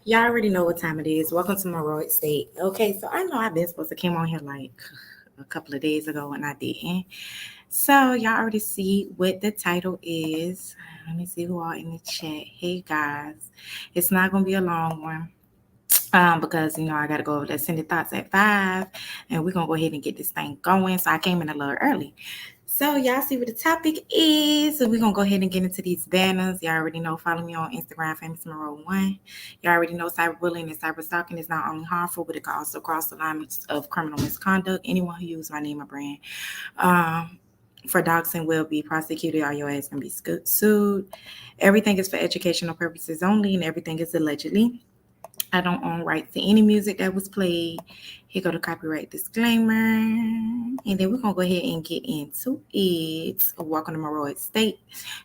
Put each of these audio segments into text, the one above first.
Y'all already know what time it is. Welcome to my roid state. Okay, so I know I've been supposed to came on here like a couple of days ago and I didn't. So y'all already see what the title is. Let me see who are in the chat. Hey guys, it's not gonna be a long one. Because I gotta go over that send the thoughts at 5, and we're gonna go ahead and get this thing going. So I came in a little early. So y'all see what the topic is. So we're gonna go ahead and get into these banners. Y'all already know. Follow me on Instagram, Famous Monroe One. Y'all already know cyberbullying and cyberstalking is not only harmful, but it can also cross the lines of criminal misconduct. Anyone who uses my name or brand for doxing will be prosecuted, or your ass can be sued. Everything is for educational purposes only, and everything is allegedly. I don't own rights to any music that was played. Here go the copyright disclaimer. And then we're going to go ahead and get into it. Welcome to Monroe State,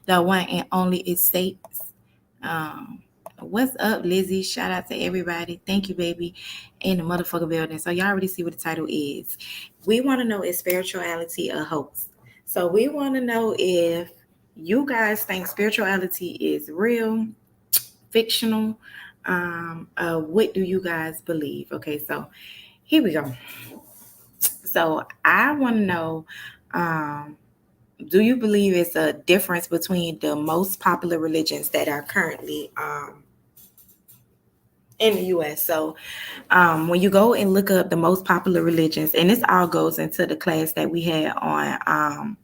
the one and only estate. Um, what's up, Lizzie? Shout out to everybody. Thank you, baby, in the motherfucker building. So y'all already see what the title is. We want to know, is spirituality a hoax? So we want to know if you guys think spirituality is real, fictional. What do you guys believe? Okay, so here we go. So I want to know, um, do you believe it's a difference between the most popular religions that are currently in the U.S.? So when you go and look up the most popular religions, and this all goes into the class that we had on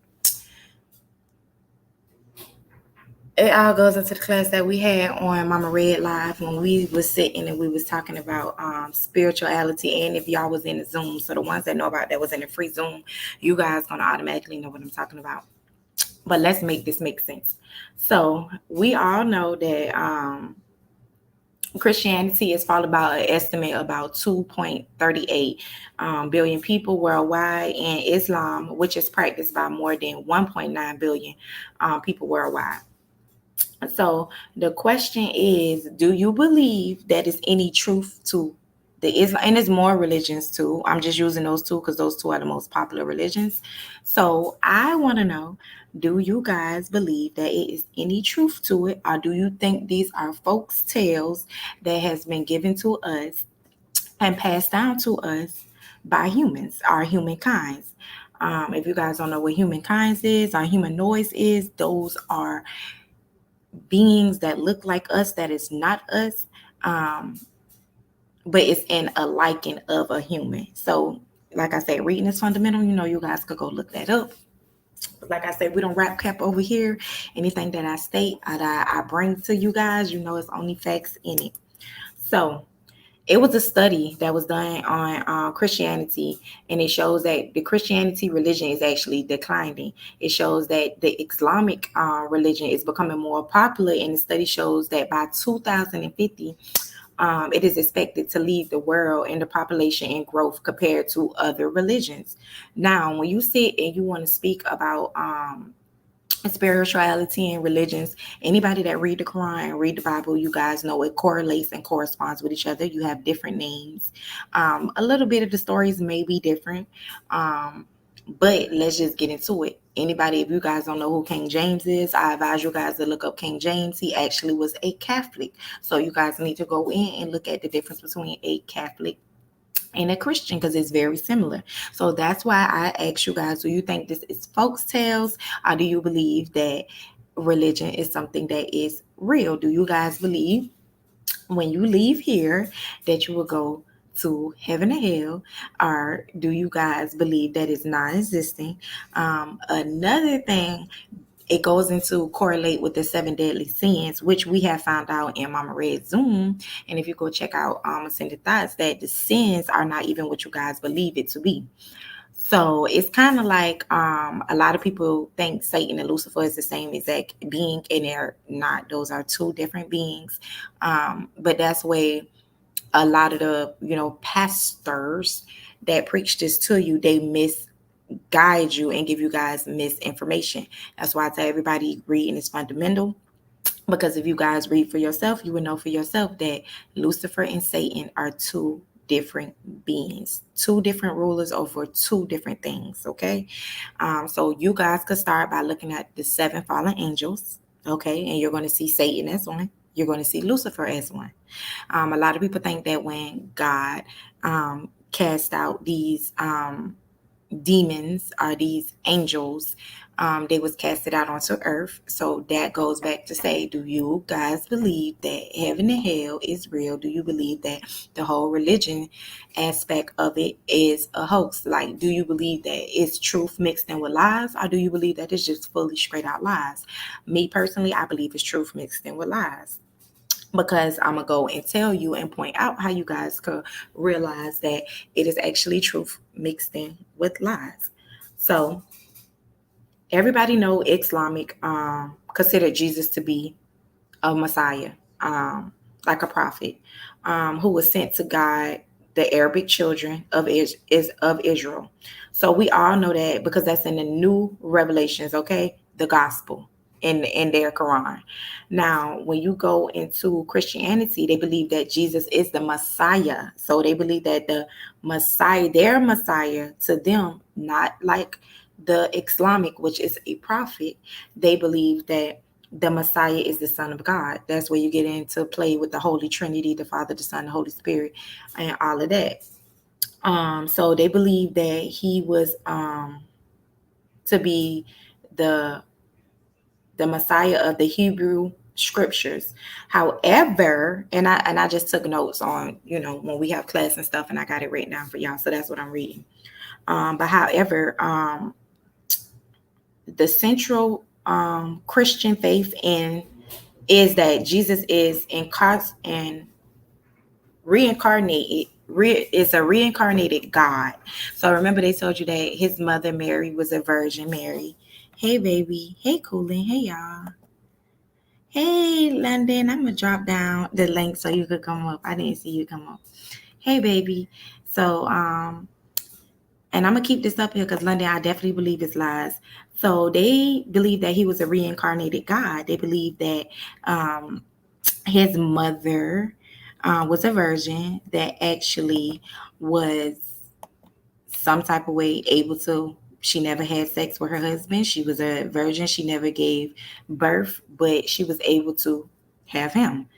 it all goes into the class that we had on Mama Red Live when we was sitting and we was talking about spirituality. And if y'all was in the Zoom, so the ones that know about that was in the free Zoom, you guys gonna automatically know what I'm talking about. But let's make this make sense. So we all know that Christianity is followed by an estimate about 2.38 billion people worldwide, and Islam, which is practiced by more than 1.9 billion people worldwide. So the question is, do you believe that is any truth to the Islam? And there's more religions too. I'm just using those two because those two are the most popular religions. So I want to know, do you guys believe that it is any truth to it, or do you think these are folks' tales that has been given to us and passed down to us by humans, our humankind? If you guys don't know what humankind is, our human noise is, those are beings that look like us that is not us, um but it's in a liking of a human. So like I said, reading is fundamental. You guys could go look that up. Like I said, we don't rap cap over here. Anything that I state, I bring to you guys, it's only facts in it. So it was a study that was done on Christianity, and it shows that the Christianity religion is actually declining. It shows that the Islamic religion is becoming more popular, and the study shows that by 2050, it is expected to lead the world in the population and growth compared to other religions. Now, when you sit and you want to speak about spirituality and religions, anybody that read the Quran, read the Bible, you guys know it correlates and corresponds with each other. You have different names. A little bit of the stories may be different, but let's just get into it. Anybody, if you guys don't know who King James is, I advise you guys to look up King James. He actually was a Catholic. So you guys need to go in and look at the difference between a Catholic and a Christian, because it's very similar. So that's why I ask you guys, do you think this is folks tales, or do you believe that religion is something that is real? Do you guys believe when you leave here that you will go to heaven or hell, or do you guys believe that it's non-existent? Another thing, it goes into correlate with the seven deadly sins, which we have found out in Mama Red Zoom. And if you go check out Ascended Thoughts, that the sins are not even what you guys believe it to be. So it's kind of like a lot of people think Satan and Lucifer is the same exact being, and they're not. Those are two different beings. But that's where a lot of the pastors that preach this to you, they misguide you and give you guys misinformation. That's why I tell everybody reading is fundamental, because if you guys read for yourself, you will know for yourself that Lucifer and Satan are two different beings, two different rulers over two different things. Okay, so you guys could start by looking at the seven fallen angels. Okay, and you're going to see Satan as one. you're going to see Lucifer as one. A lot of people think that when God cast out these demons or these angels, they was casted out onto earth. So that goes back to say, do you guys believe that heaven and hell is real? Do you believe that the whole religion aspect of it is a hoax? Like, do you believe that it's truth mixed in with lies, or do you believe that it's just fully straight out lies? Me personally, I believe it's truth mixed in with lies, because I'm going to go and tell you and point out how you guys could realize that it is actually truth mixed in with lies. So everybody know Islamic consider Jesus to be a Messiah, like a prophet, who was sent to guide the Arabic children of Israel. So we all know that because that's in the new revelations, okay? The gospel in their Quran. Now, when you go into Christianity, they believe that Jesus is the Messiah. So they believe that the Messiah, their Messiah to them, not like the Islamic, which is a prophet, they believe that the Messiah is the Son of God. That's where you get into play with the Holy Trinity, the Father, the Son, the Holy Spirit, and all of that. So they believe that he was to be the Messiah of the Hebrew scriptures. However, and I just took notes on, when we have class and stuff, and I got it written down for y'all. So that's what I'm reading. But however, the central Christian faith is that Jesus is reincarnated. Is a reincarnated God. So remember, they told you that his mother Mary was a Virgin Mary. Hey baby, hey Coolin, hey y'all. Hey London, I'm gonna drop down the link so you could come up. I didn't see you come up. Hey baby. So and I'm gonna keep this up here because London, I definitely believe it's lies. So they believe that he was a reincarnated God. They believe that his mother was a virgin that actually was some type of way able to. She never had sex with her husband. She was a virgin. She never gave birth, but she was able to have him.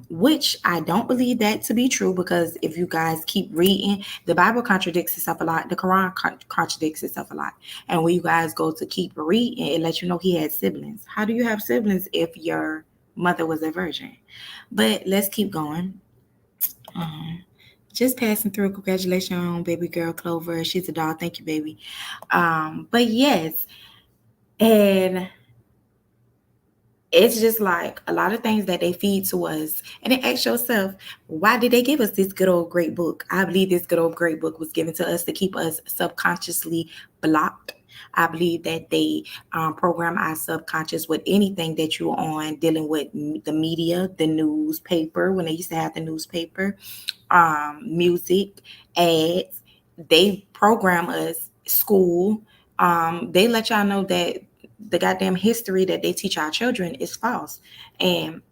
Which I don't believe that to be true, because if you guys keep reading, the Bible contradicts itself a lot. The Quran contradicts itself a lot. And when you guys go to keep reading, it lets you know he had siblings. How do you have siblings if your mother was a virgin? But let's keep going. Just passing through. Congratulations on baby girl Clover. She's a dog. Thank you, baby. But yes, and it's just like a lot of things that they feed to us. And then ask yourself, why did they give us this good old great book? I believe this good old great book was given to us to keep us subconsciously blocked. I believe that they program our subconscious with anything that you're on dealing with the media, the newspaper, when they used to have the newspaper, music, ads. They program us, school. They let y'all know that the goddamn history that they teach our children is false. And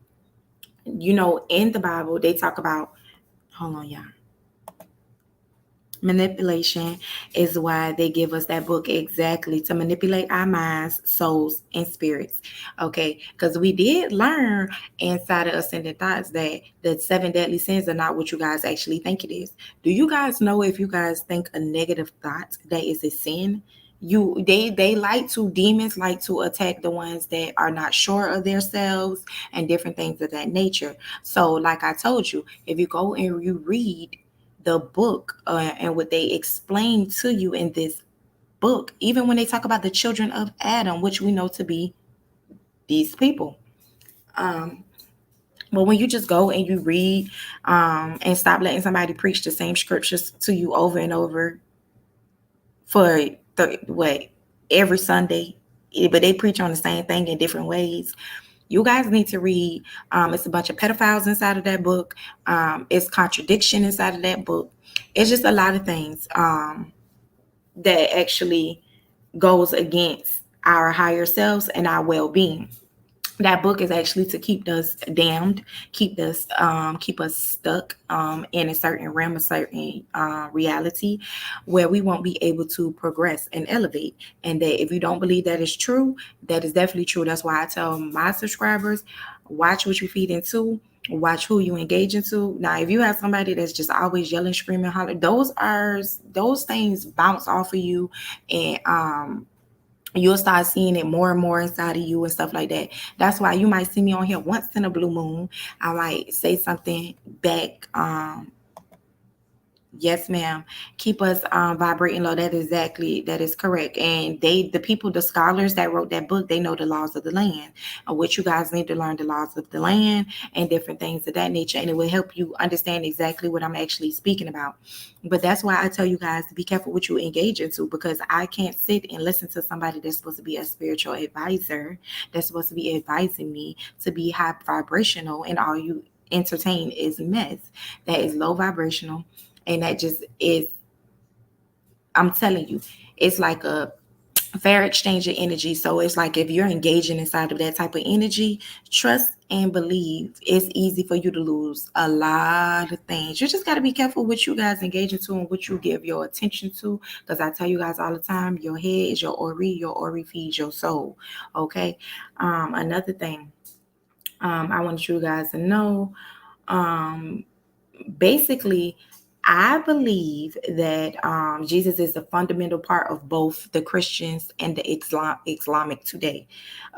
in the Bible they talk about, hold on y'all, manipulation is why they give us that book, exactly to manipulate our minds, souls, and spirits. Okay, because we did learn inside of Ascended Thoughts that the 7 deadly sins are not what you guys actually think it is. Do you guys know, if you guys think a negative thought, that is a sin? Demons like to attack the ones that are not sure of themselves and different things of that nature. So like I told you, if you go and you read the book and what they explain to you in this book, even when they talk about the children of Adam, which we know to be these people, but when you just go and you read and stop letting somebody preach the same scriptures to you over and over for every Sunday, but they preach on the same thing in different ways. You guys need to read. It's a bunch of pedophiles inside of that book. It's contradiction inside of that book. It's just a lot of things that actually goes against our higher selves and our well-being. That book is actually to keep us damned, keep us stuck in a certain realm, a certain reality where we won't be able to progress and elevate. And that if you don't believe that is true, that is definitely true. That's why I tell my subscribers, Watch what you feed into. Watch who you engage into. Now, if you have somebody that's just always yelling, screaming, hollering, those things bounce off of you, and you'll start seeing it more and more inside of you and stuff like that. That's why you might see me on here once in a blue moon. I might say something back. Yes, ma'am. Keep us vibrating low. That is correct. And the people, the scholars that wrote that book, they know the laws of the land, which you guys need to learn the laws of the land and different things of that nature. And it will help you understand exactly what I'm actually speaking about. But that's why I tell you guys to be careful what you engage into, because I can't sit and listen to somebody that's supposed to be a spiritual advisor, that's supposed to be advising me to be high vibrational, and all you entertain is mess. That is low vibrational, and that just is, I'm telling you, it's like a fair exchange of energy. So it's like if you're engaging inside of that type of energy, trust and believe, it's easy for you to lose a lot of things. You just got to be careful what you guys engage into and what you give your attention to, because I tell you guys all the time, your head is your ori feeds your soul. Okay. Another thing, I want you guys to know, um basically, I believe that Jesus is a fundamental part of both the Christians and the Islamic today.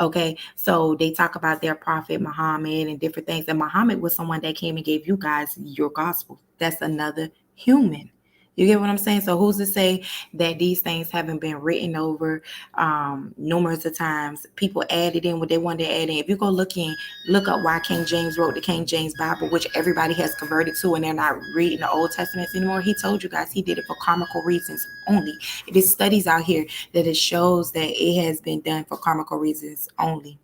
Okay, so they talk about their prophet Muhammad and different things, and Muhammad was someone that came and gave you guys your gospel. That's another human. You get what I'm saying? So who's to say that these things haven't been written over numerous of times? People added in what they wanted to add in. If you go look up why King James wrote the King James Bible, which everybody has converted to, and they're not reading the Old Testament anymore. He told you guys he did it for comical reasons only. It is studies out here that it shows that it has been done for comical reasons only.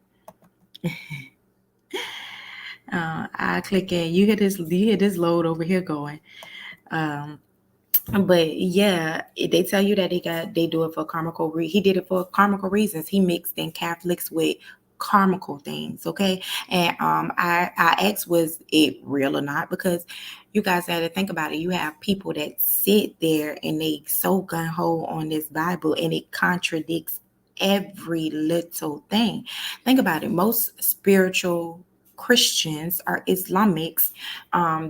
I click in. You hear this load over here going. Um, but yeah, they tell you that they do it for he did it for comical reasons. He mixed in Catholics with comical things, okay? And I asked, was it real or not? Because you guys had to think about it. You have people that sit there and they so gun ho on this Bible, and it contradicts every little thing. Think about it. Most spiritual Christians are Islamics.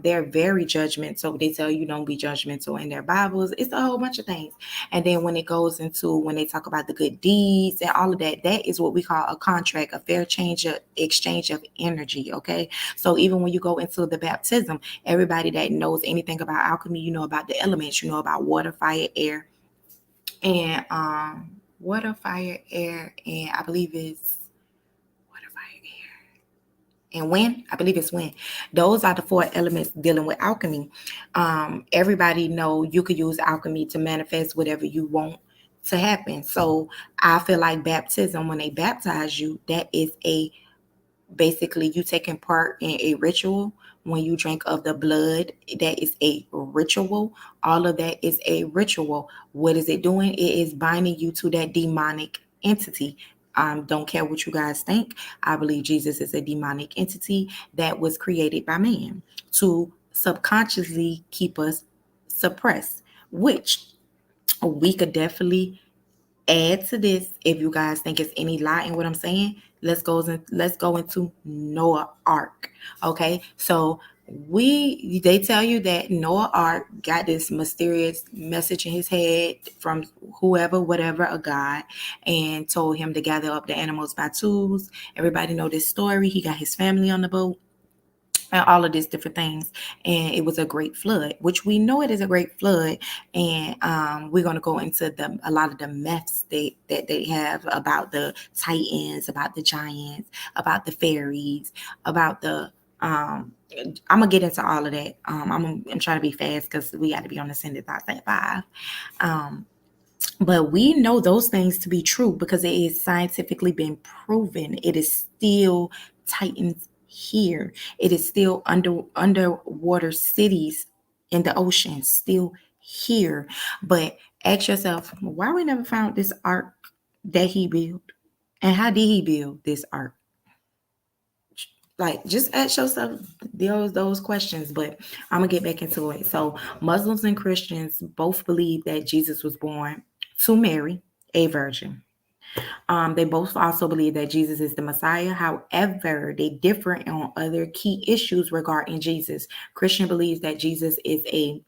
They're very judgmental. They tell you don't be judgmental in their Bibles. It's a whole bunch of things. And then when it goes into, when they talk about the good deeds and all of that, that is what we call a contract, a fair exchange of energy. Okay. So even when you go into the baptism, everybody that knows anything about alchemy, you know about the elements, you know about water, fire, air, and water, fire, air, and I believe it's water, fire, air, and wind. I believe it's wind. Those are the four elements dealing with alchemy. Everybody know you could use alchemy to manifest whatever you want to happen. So I feel like baptism, when they baptize you, that is a basically you taking part in a ritual. When you drink of the blood, that is a ritual. All of that is a ritual. What is it doing? It is binding you to that demonic entity. Don't care what you guys think. I believe Jesus is a demonic entity that was created by man to subconsciously keep us suppressed, which we could definitely add to this. If you guys think it's any lie in what I'm saying, let's go into Noah Ark. Okay, so they tell you that Noah Ark got this mysterious message in his head from whoever, whatever, a god, and told him to gather up the animals by twos. Everybody know this story. He got his family on the boat and all of these different things, and it was a great flood, which we know it is a great flood. And we're going to go into a lot of the myths that they have about the titans, about the giants, about the fairies, about the I'm gonna get into all of that. I'm trying to be fast because we got to be on the send it by 5. um but we know those things to be true because it is scientifically been proven. It is still titans here. It is still underwater cities in the ocean still here. But ask yourself, why we never found this ark that he built? And how did he build this ark? Like, just ask yourself those questions. But I'm gonna get back into it. So Muslims and Christians both believe that Jesus was born to Mary, a virgin. They both also believe that Jesus is the Messiah. However, they differ on other key issues regarding Jesus. Christian believes that Jesus is a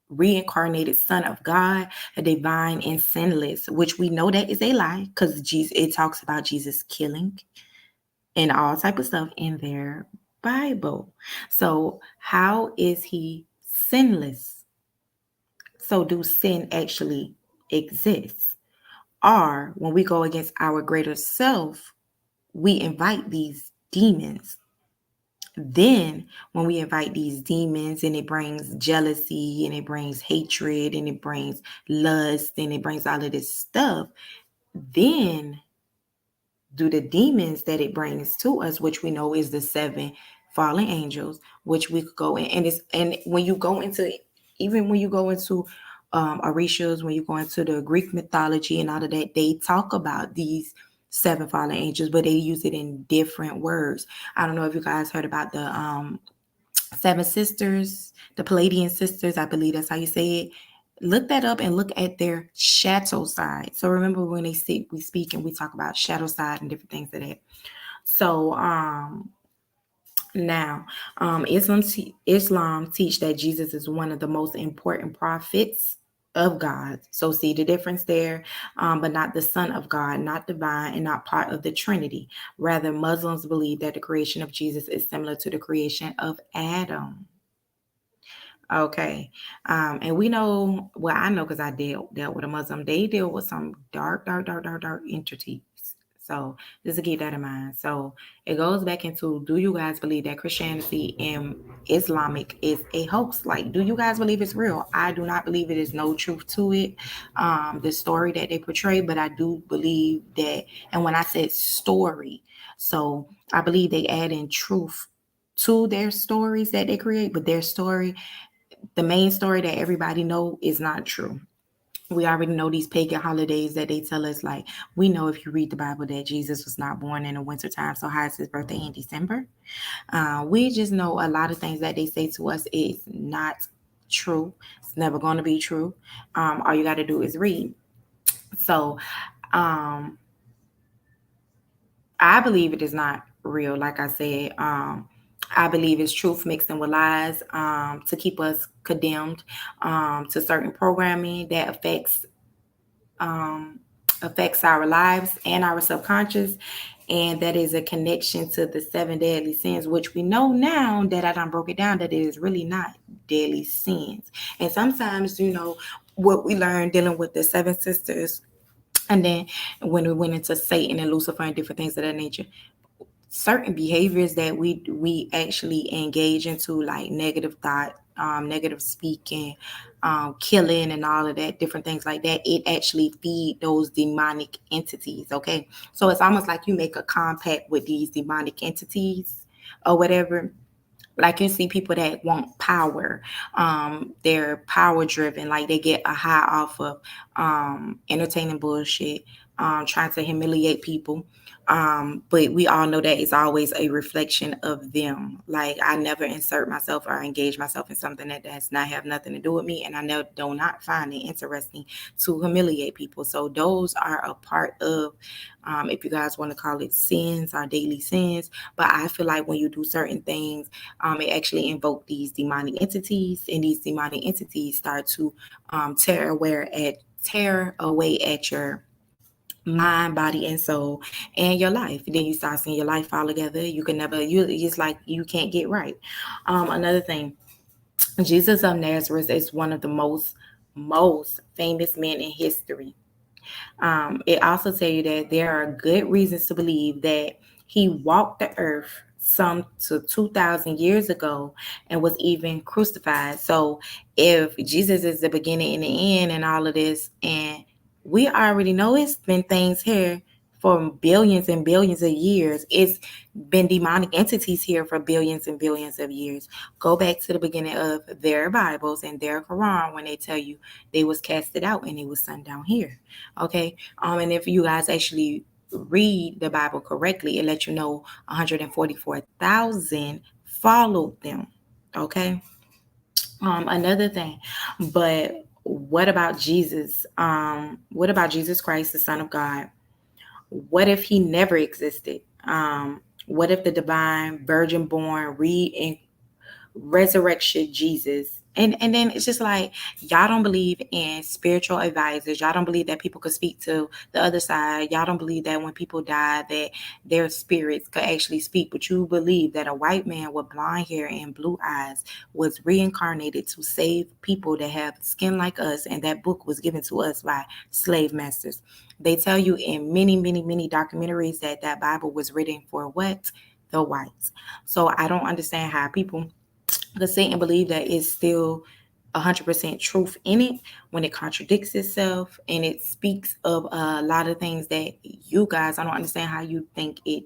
reincarnated son of God, a divine and sinless, which we know that is a lie because Jesus, it talks about Jesus killing and all type of stuff in their Bible. So how is he sinless? So do sin actually exist? Or when we go against our greater self, we invite these demons. Then when we invite these demons and it brings jealousy and it brings hatred and it brings lust and it brings all of this stuff, then do the demons that it brings to us, which we know is the seven fallen angels, which we could go in, and when you go into, even when you go into Orishas, when you go into the Greek mythology and all of that, they talk about these seven fallen angels, but they use it in different words. I don't know if you guys heard about the seven sisters, the Palladian sisters, I believe that's how you say it. Look that up and look at their shadow side. So remember when we speak and we talk about shadow side and different things of that. So now Islam teach that Jesus is one of the most important prophets of God. So see the difference there, but not the Son of God, not divine, and not part of the Trinity. Rather, Muslims believe that the creation of Jesus is similar to the creation of Adam. Okay. And we know, well, I know because I dealt with a Muslim. They deal with some dark entities. So just to keep that in mind. So it goes back into, do you guys believe that Christianity and Islamic is a hoax? Like, do you guys believe it's real? I do not believe it is no truth to it. The story that they portray, but I do believe that, and when I said story, so I believe they add in truth to their stories that they create, but their story, the main story that everybody know, is not true. We already know these pagan holidays that they tell us, like, we know if you read the Bible that Jesus was not born in the wintertime, so how is his birthday in December? We just know a lot of things that they say to us is not true. It's never going to be true. All you got to do is read. So um, I believe it is not real. Like I said, I believe it's truth mixed in with lies, to keep us condemned to certain programming that um, affects our lives and our subconscious. And that is a connection to the seven deadly sins, which we know now that I done broke it down, that it is really not deadly sins. And sometimes, what we learned dealing with the seven sisters, and then when we went into Satan and Lucifer and different things of that nature, certain behaviors that we actually engage into, like negative thought, negative speaking, killing, and all of that, different things like that, it actually feed those demonic entities. Okay, so it's almost like you make a compact with these demonic entities or whatever. Like, you see people that want power, they're power driven, like they get a high off of entertaining bullshit, trying to humiliate people. But we all know that it's always a reflection of them. Like, I never insert myself or engage myself in something that does not have nothing to do with me, and I never do not find it interesting to humiliate people. So those are a part of, if you guys want to call it sins or daily sins. But I feel like when you do certain things, it actually invoke these demonic entities, and these demonic entities start to tear away at your mind, body, and soul, and your life. Then you start seeing your life fall together. You can never, it's like you can't get right. Another thing, Jesus of Nazareth is one of the most famous men in history. It also tell you that there are good reasons to believe that he walked the earth some to 2,000 years ago and was even crucified. So if Jesus is the beginning and the end and all of this, and we already know it's been things here for billions and billions of years. It's been demonic entities here for billions and billions of years. Go back to the beginning of their Bibles and their Quran when they tell you they was casted out and it was sent down here. Okay. And if you guys actually read the Bible correctly, it lets you know 144,000 followed them. Okay. Another thing, but What about Jesus? What about Jesus Christ, the Son of God? What if he never existed? What if the divine virgin born resurrection Jesus? And then it's just like, y'all don't believe in spiritual advisors. Y'all don't believe that people could speak to the other side. Y'all don't believe that when people die that their spirits could actually speak. But you believe that a white man with blonde hair and blue eyes was reincarnated to save people that have skin like us, and that book was given to us by slave masters. They tell you in many, many, many documentaries that that Bible was written for what? The whites. So I don't understand how people could sit and believe that it's still 100% truth in it when it contradicts itself, and it speaks of a lot of things that you guys, I don't understand how you think it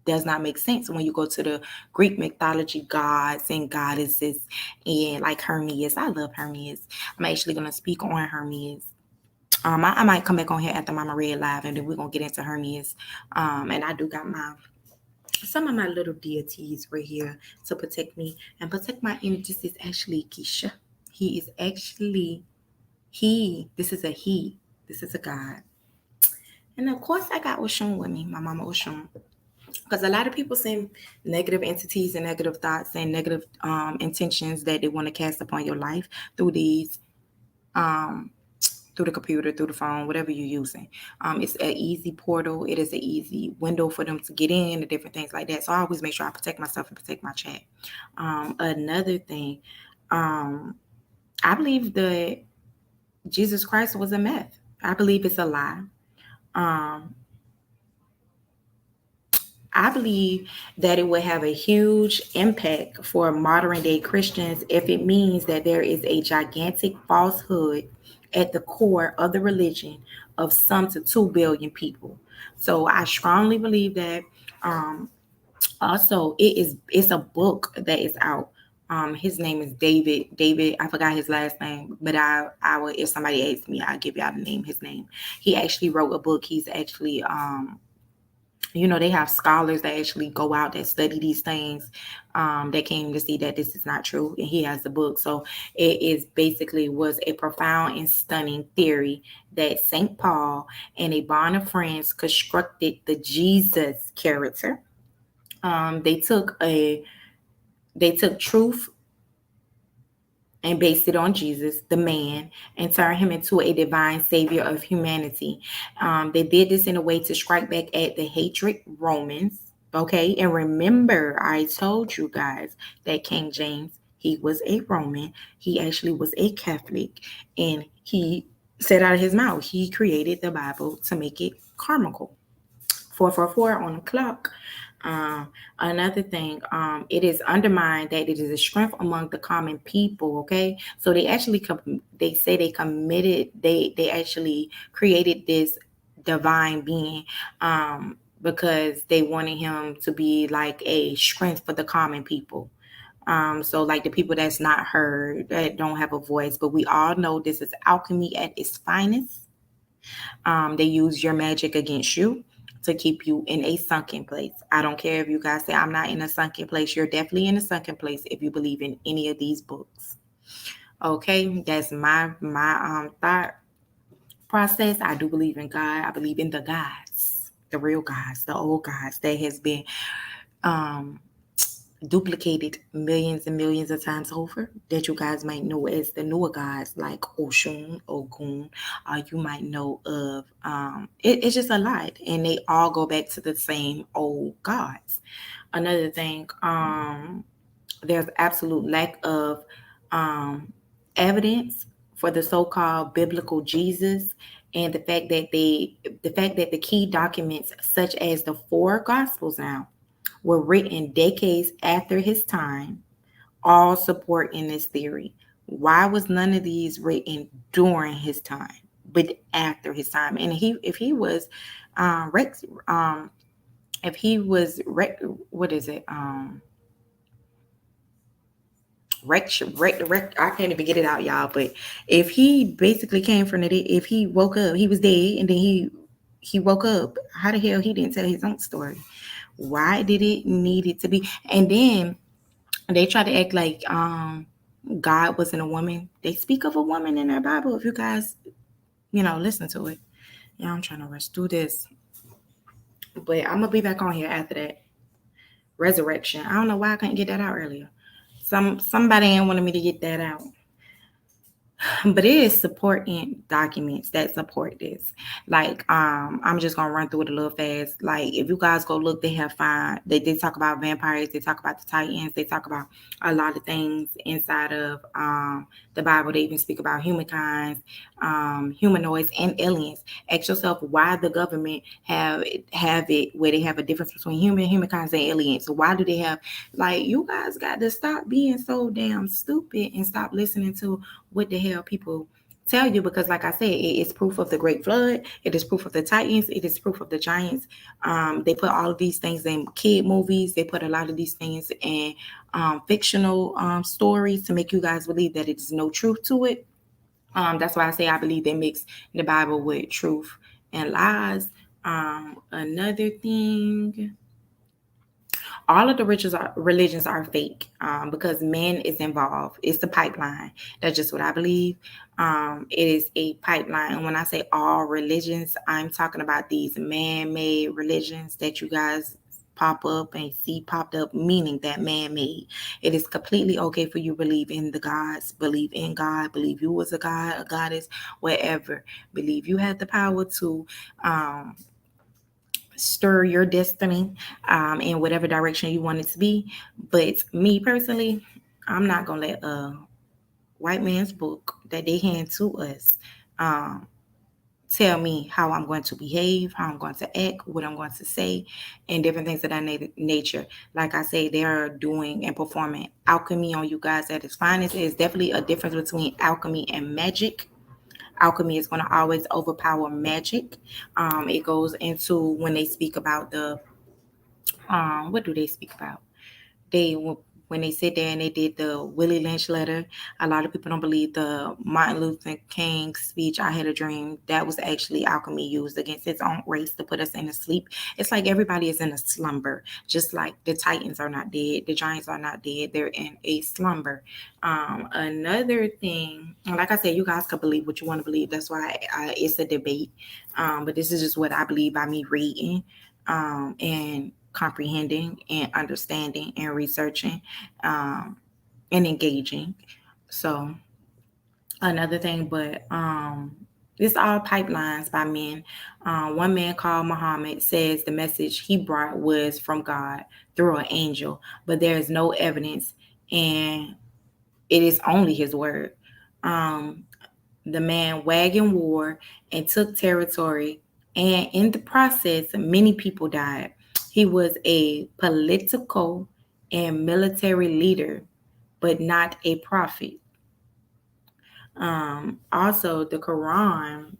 does not make sense when you go to the Greek mythology gods and goddesses, and like Hermes. I love Hermes. I'm actually going to speak on Hermes. I might come back on here after Mama Red Live, and then we're going to get into Hermes. And I do got some of my little deities right here to protect me and protect my energy. This is actually Keisha. He is actually he. This is a he. This is a God. And of course, I got Oshun with me, my mama Oshun. Because a lot of people send negative entities and negative thoughts and negative intentions that they want to cast upon your life through these um, through the computer, through the phone, whatever you're using. It's an easy portal. It is an easy window for them to get in and different things like that. So I always make sure I protect myself and protect my chat. Another thing, um, I believe that Jesus Christ was a myth. I believe it's a lie. Um, I believe that it would have a huge impact for modern day Christians if it means that there is a gigantic falsehood at the core of the religion of some to 2 billion people. So I strongly believe that. Um, Also, it's a book that is out. His name is David. David, I forgot his last name, but I would, if somebody asks me, I'll give y'all the name, his name. He actually wrote a book. He's actually they have scholars that actually go out that study these things, that came to see that this is not true, and he has the book. So it is basically was a profound and stunning theory that St. Paul and a band of friends constructed the Jesus character. They took truth and based it on Jesus, the man, and turned him into a divine savior of humanity. They did this in a way to strike back at the hatred Romans. Okay, and remember, I told you guys that King James, he was a Roman. He actually was a Catholic, and he said out of his mouth, he created the Bible to make it carmical. 444 on the clock. Another thing, it is undermined that it is a strength among the common people. Okay, so they actually they say they committed, they actually created this divine being, because they wanted him to be like a strength for the common people. So like the people that's not heard, that don't have a voice, but we all know this is alchemy at its finest. They use your magic against you to keep you in a sunken place. I don't care if you guys say I'm not in a sunken place. You're definitely in a sunken place if you believe in any of these books. Okay, that's my thought process. I do believe in God. I believe in the gods, the real gods, the old gods that has been um duplicated millions and millions of times over, that you guys might know as the newer gods like Oshun, Ogun, you might know of. It's just a lot, and they all go back to the same old gods. Another thing, there's absolute lack of um, evidence for the so-called biblical Jesus, and the fact that the key documents such as the four gospels now were written decades after his time, all supporting this theory. Why was none of these written during his time, but after his time? And if he was Rex, if he was what is it? I can't even get it out, y'all. But if he basically came from the dead, if he woke up, he was dead, and then he woke up. How the hell he didn't tell his own story? Why did it need it to be? And then they try to act like God wasn't a woman. They speak of a woman in their Bible. If you guys, listen to it. Yeah, I'm trying to rush through this, but I'm gonna be back on here after that. Resurrection. I don't know why I couldn't get that out earlier. Somebody ain't wanted me to get that out. But it is supporting documents that support this. Like, I'm just gonna run through it a little fast. Like, if you guys go look, they have find they talk about vampires, they talk about the Titans, they talk about a lot of things inside of the Bible. They even speak about humankind, humanoids, and aliens. Ask yourself why the government have it where they have a difference between humankind, and aliens. So why do they have, like, you guys got to stop being so damn stupid and stop listening to what the hell people tell you, because like I said, it is proof of the great flood, it is proof of the Titans, it is proof of the giants. They put all of these things in kid movies, they put a lot of these things in fictional stories to make you guys believe that it's no truth to it. That's why I say I believe they mix the Bible with truth and lies. Another thing, all of the religions are fake, because man is involved. It's the pipeline. That's just what I believe. It is a pipeline. And when I say all religions, I'm talking about these man-made religions that you guys pop up and see popped up, meaning that man-made. It is completely okay for you to believe in the gods, believe in God, believe you was a god, a goddess, whatever. Believe you had the power to stir your destiny in whatever direction you want it to be. But me personally, I'm not gonna let a white man's book that they hand to us um, tell me how I'm going to behave, how I'm going to act, what I'm going to say, and different things of that nature. Like I say, they are doing and performing alchemy on you guys at its finest. There's definitely a difference between alchemy and magic. Alchemy is going to always overpower magic. It goes into when they speak about the what do they speak about? They when they sit there and they did the Willie Lynch letter. A lot of people don't believe the Martin Luther King speech. I had a dream, that was actually alchemy used against its own race to put us in a sleep. It's like everybody is in a slumber, just like the Titans are not dead, the Giants are not dead. They're in a slumber. Another thing, like I said, you guys can believe what you want to believe. That's why it's a debate. But this is just what I believe by me reading and comprehending and understanding and researching and engaging. So another thing, but it's all pipelines by men. One man called Muhammad says the message he brought was from God through an angel, but there is no evidence, and it is only his word. Um, the man wagon war and took territory, and in the process, many people died. He was a political and military leader, but not a prophet. Also, the Quran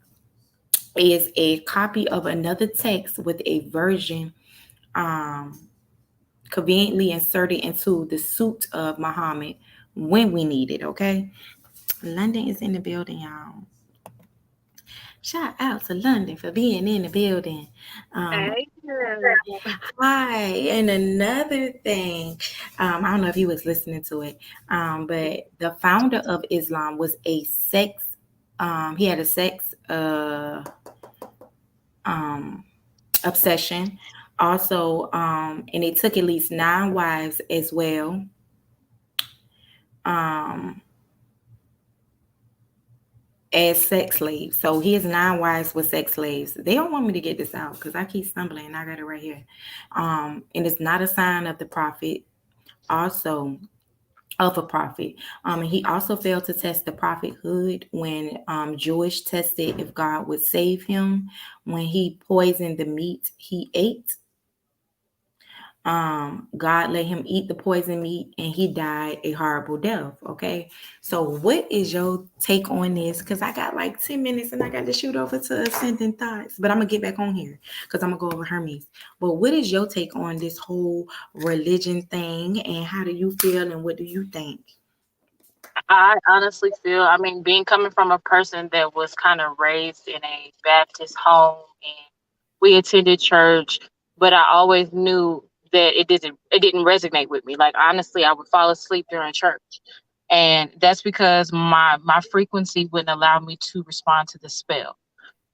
is a copy of another text with a version um, conveniently inserted into the suit of Muhammad when we need it. Okay, London is in the building, y'all. Shout out to London for being in the building. Um, Hey, girl. Hi, and another thing, I don't know if you was listening to it, but the founder of Islam was a sex. He had a sex um, obsession, also, and it took at least 9 wives as well. Um, as sex slaves. So his 9 wives were sex slaves. They don't want me to get this out because I keep stumbling. I got it right here. And it's not a sign of the prophet. Also, of a prophet. And he also failed to test the prophethood when Jewish tested if God would save him. When he poisoned the meat he ate, God let him eat the poison meat and he died a horrible death. Okay. So what is your take on this? Because I got like 10 minutes and I got to shoot over to Ascending Thoughts. But I'm gonna get back on here because I'm gonna go over Hermes. But what is your take on this whole religion thing, and how do you feel and what do you think? I honestly feel, I mean, being coming from a person that was kind of raised in a Baptist home and we attended church, but I always knew that it didn't resonate with me. Like honestly, I would fall asleep during church. And that's because my frequency wouldn't allow me to respond to the spell.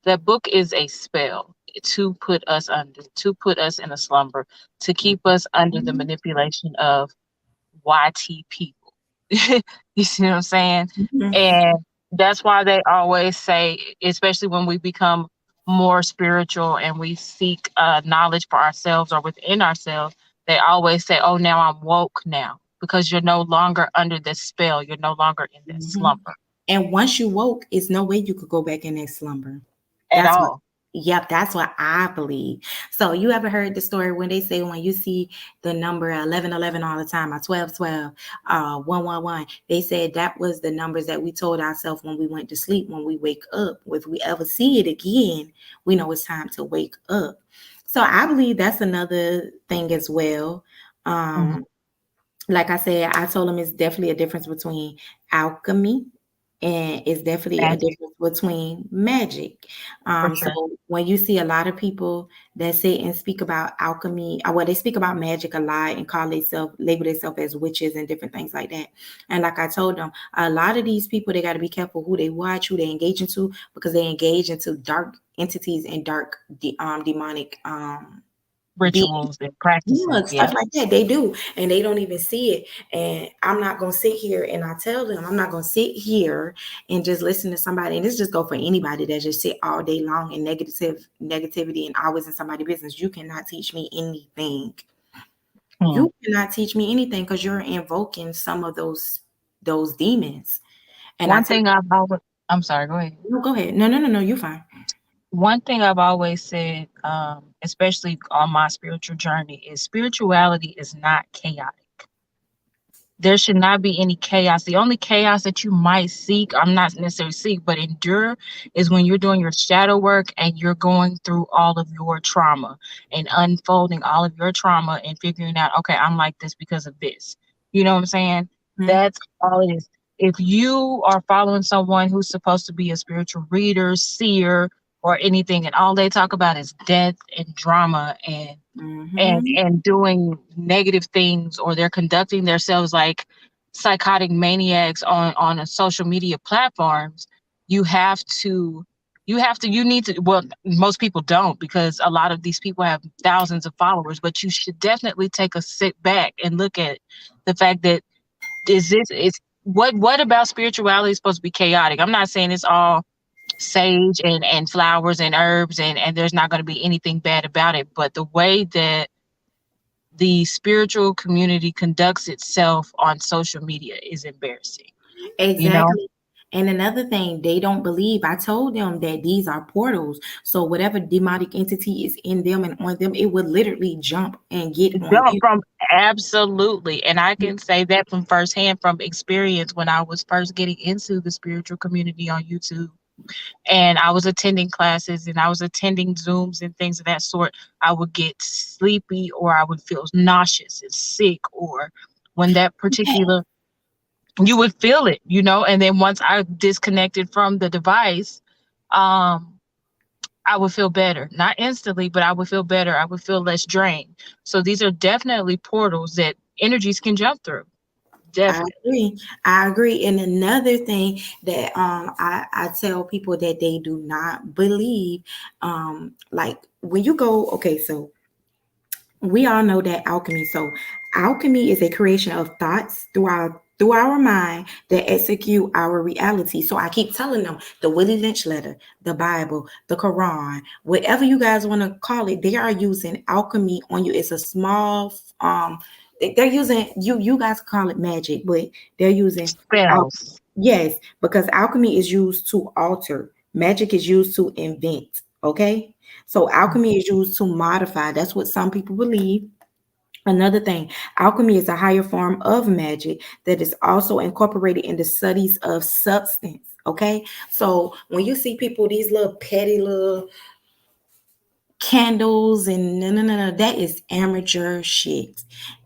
That book is a spell to put us under, to put us in a slumber, to keep us under the Mhm. manipulation of YT people. You see what I'm saying? Mhm. And that's why they always say, especially when we become more spiritual and we seek knowledge for ourselves or within ourselves, they always say, "Oh, now I'm woke now," because you're no longer under this spell. You're no longer in that Mhm. slumber And once you woke, it's no way you could go back in that slumber. at That's what, all. yep, that's what I believe. So you ever heard the story when they say when you see the number 1111 all the time, or 1212, 111, they said that was the numbers that we told ourselves when we went to sleep, when we wake up. If we ever see it again, we know it's time to wake up. So I believe that's another thing as well. Mhm. Um, like I said, I told him it's definitely a difference between alchemy and it's definitely a Magic, difference between magic. for So sure. when you see a lot of people that say and speak about alchemy, well, they speak about magic a lot and call themselves, label themselves as witches and different things like that. And like I told them, a lot of these people, they got to be careful who they watch, who they engage into, because they engage into dark entities and dark demonic beings. Rituals and practices. Yeah, Yeah. stuff like that. They do, and they don't even see it. And I'm not gonna sit here and I tell them I'm not gonna sit here and just listen to somebody. And this just go for anybody that just sit all day long in negativity and always in somebody's business. You cannot teach me anything. Hmm. You cannot teach me anything because you're invoking some of those demons. And I One tell thing I've always, I'm sorry, go ahead. you, no, go ahead. No, no, no, no. You're fine. One thing I've always said, especially on my spiritual journey, is spirituality is not chaotic. There should not be any chaos. The only chaos that you might seek, I'm not necessarily seek, but endure, is when you're doing your shadow work and you're going through all of your trauma and unfolding all of your trauma and figuring out, okay, I'm like this because of this. You know what I'm saying? Mhm. That's all it is. If you are following someone who's supposed to be a spiritual reader, seer, or anything, and all they talk about is death and drama Mhm. and doing negative things, or they're conducting themselves like psychotic maniacs on a social media platforms, you have to you need to, well, most people don't, because a lot of these people have thousands of followers, but you should definitely take a sit back and look at the fact that is what about spirituality is supposed to be chaotic. I'm not saying it's all sage and flowers and herbs and there's not going to be anything bad about it, but the way that the spiritual community conducts itself on social media is embarrassing. You know, Exactly. And another thing, they don't believe. I told them that these are portals. So whatever demonic entity is in them and on them, it would literally jump and get on jump you. from absolutely, and I can say that from firsthand from experience when I was first getting into the spiritual community on YouTube. And I was attending classes and I was attending Zooms and things of that sort. I would get sleepy or I would feel nauseous and sick, or when that particular, you would feel it, you know. And then once I disconnected from the device, um, I would feel better. Not instantly, but I would feel better. I would feel less drained. So these are definitely portals that energies can jump through. I Definitely. agree. I agree. And another thing that I tell people that they do not believe, like when you go, okay, so we all know that alchemy. So alchemy is a creation of thoughts through our mind that execute our reality. So I keep telling them the Willie Lynch letter, the Bible, the Quran, whatever you guys want to call it, they are using alchemy on you. It's a small they're using you guys call it magic, but they're using Spells. yes, because alchemy is used to alter, magic is used to invent. Okay. So alchemy is used to modify. That's what some people believe. Another thing, alchemy is a higher form of magic that is also incorporated in the studies of substance. Okay. So when you see people, these little petty little candles and no, no, no, no, that is amateur shit.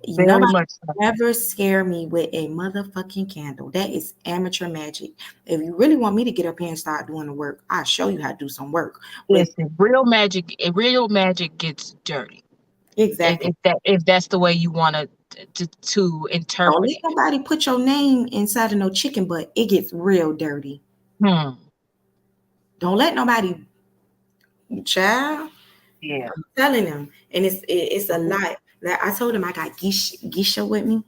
Very Nobody much so. ever scare me with a motherfucking candle. That is amateur magic. If you really want me to get up here and start doing the work, I'll show you how to do some work. But Listen, real magic gets dirty. Exactly. if that's the way you want to Don't interpret let it. nobody put your name inside of no chicken butt. It gets real dirty. Hmm. Don't let nobody, child. Yeah. I'm telling them, and it's a Ooh, lot. Like I told him, I got geisha with me.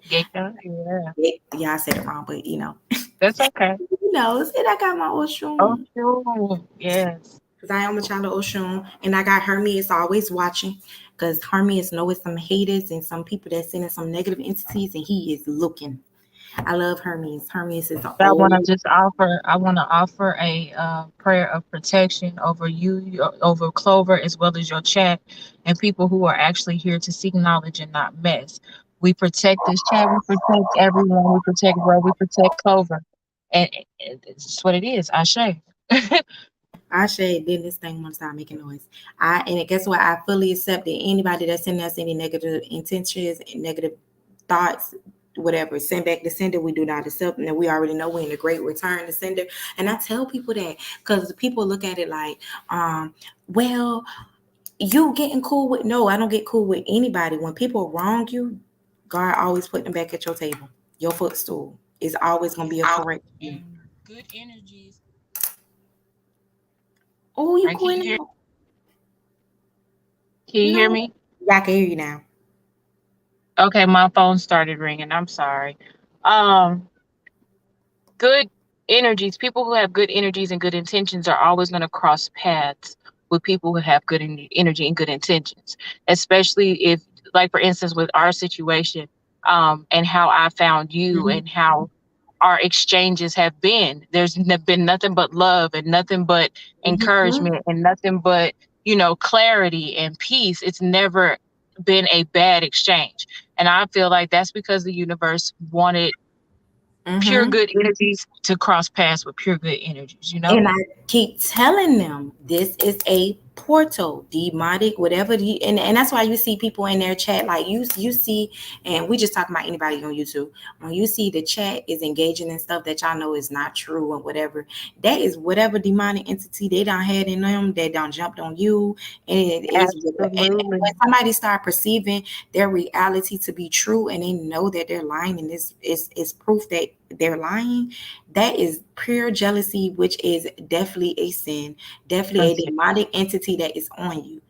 geisha. Yeah. Yeah, I said it wrong, but That's okay. he knows. And I got my Oh, Oshun. sure. Yes. Because I am a child of Oshun. And I got Hermes always watching. Because Hermes knows some haters and some people that's sending some negative entities, and he is looking. I love Hermes. Hermes is an I want old. to just offer. I want to offer a prayer of protection over you, over Clover, as well as your chat, and people who are actually here to seek knowledge and not mess. We protect this chat. We protect everyone. We protect Bro. We protect Clover, and it's what it is. I say. I said, then this thing won't start making noise. And guess what? I fully accept that anybody that's sending us any negative intentions, negative thoughts, whatever, send back the sender. We do not accept, and we already know we're in a great return to sender. And I tell people that because people look at it like, well, you getting cool with no, I don't get cool with anybody. When people wrong you, God always put them back at your table. Your footstool is always gonna It's be a out correction. and good energies. Oh, you Right? Can you going hear? out? Can you hear No, me? yeah, I can hear you now. Okay, my phone started ringing. I'm sorry. Um, good energies, people who have good energies and good intentions are always going to cross paths with people who have good energy and good intentions, especially if, like, for instance, with our situation, and how I found you Mhm. and how our exchanges have been. There's been nothing but love and nothing but Mhm. encouragement and nothing but, clarity and peace. It's never been a bad exchange. And I feel like that's because the universe wanted pure Mhm. good energies to cross paths with pure good energies, you know? And I keep telling them this is a portal, demonic, whatever. And that's why you see people in their chat, like you see, and we just talking about anybody on YouTube. When you see the chat is engaging in stuff that y'all know is not true and whatever, that is whatever demonic entity they done had in them that done jumped on you, and it is. And Absolutely. when somebody start perceiving their reality to be true, and they know that they're lying, and this is proof that they're lying, that is pure jealousy, which is definitely a sin, definitely a That's it. demonic entity that is on you.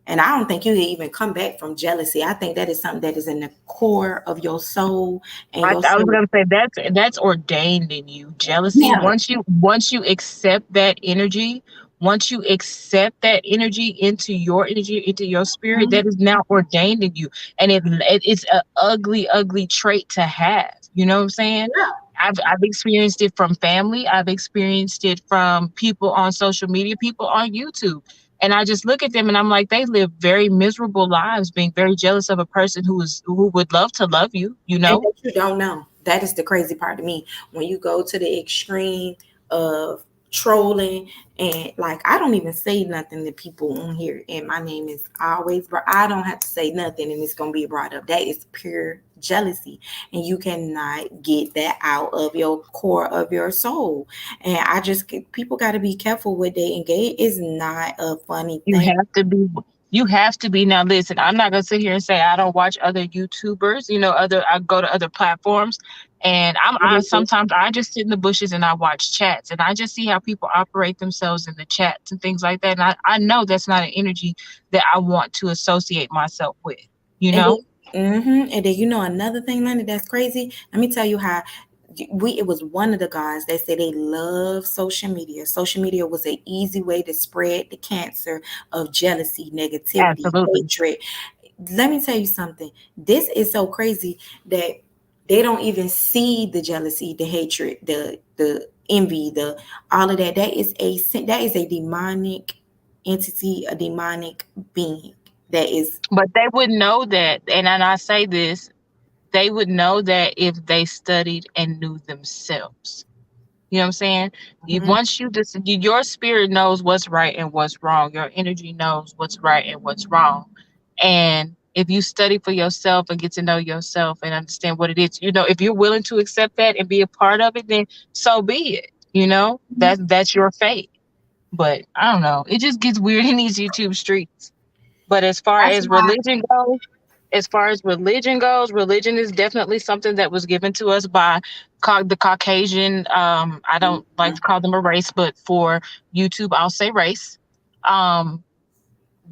And I don't think you can even come back from jealousy. I think that is something that is in the core of your soul and your I was soul. gonna say that's ordained in you. Jealousy. Yeah. Once you accept that energy, once you accept that energy into your energy, into your spirit, Mhm. that is now ordained in you, and it's an ugly, ugly trait to have. You know what I'm saying? Yeah. I've experienced it from family. I've experienced it from people on social media, people on YouTube. And I just look at them and I'm like, they live very miserable lives, being very jealous of a person who would love to love you, you And know? that you don't know. That is the crazy part to me. When you go to the extreme of trolling, and like I don't even say nothing to people on here, and my name is always, but I don't have to say nothing and it's gonna be brought up. That is pure jealousy, and you cannot get that out of your core of your soul. And I just people got to be careful what they engage. It's not a funny You thing. have to be you have to be. Now listen, I'm not gonna sit here and say I don't watch other YouTubers, I go to other platforms, and I sometimes I just sit in the bushes and I watch chats and I just see how people operate themselves in the chats and things like that. And I know that's not an energy that I want to associate myself with, you And know? and then another thing, Lenny, that's crazy. Let me tell you how it was one of the guys that said they love social media. Social media was an easy way to spread the cancer of jealousy, negativity, Absolutely. hatred. Let me tell you something. This is so crazy that they don't even see the jealousy, the hatred, the envy, the all of that. That is a demonic entity, a demonic being that is. But they would know that, and I say this, they would know that if they studied and knew themselves. You know what I'm saying? Mhm. Once your spirit knows what's right and what's wrong. Your energy knows what's right and what's wrong. And if you study for yourself and get to know yourself and understand what it is, if you're willing to accept that and be a part of it, then so be it. That's your fate. But I don't know. It just gets weird in these YouTube streets. But That's why. as far as religion goes, religion is definitely something that was given to us by the Caucasian. I don't like to call them a race, but for YouTube, I'll say race. Um,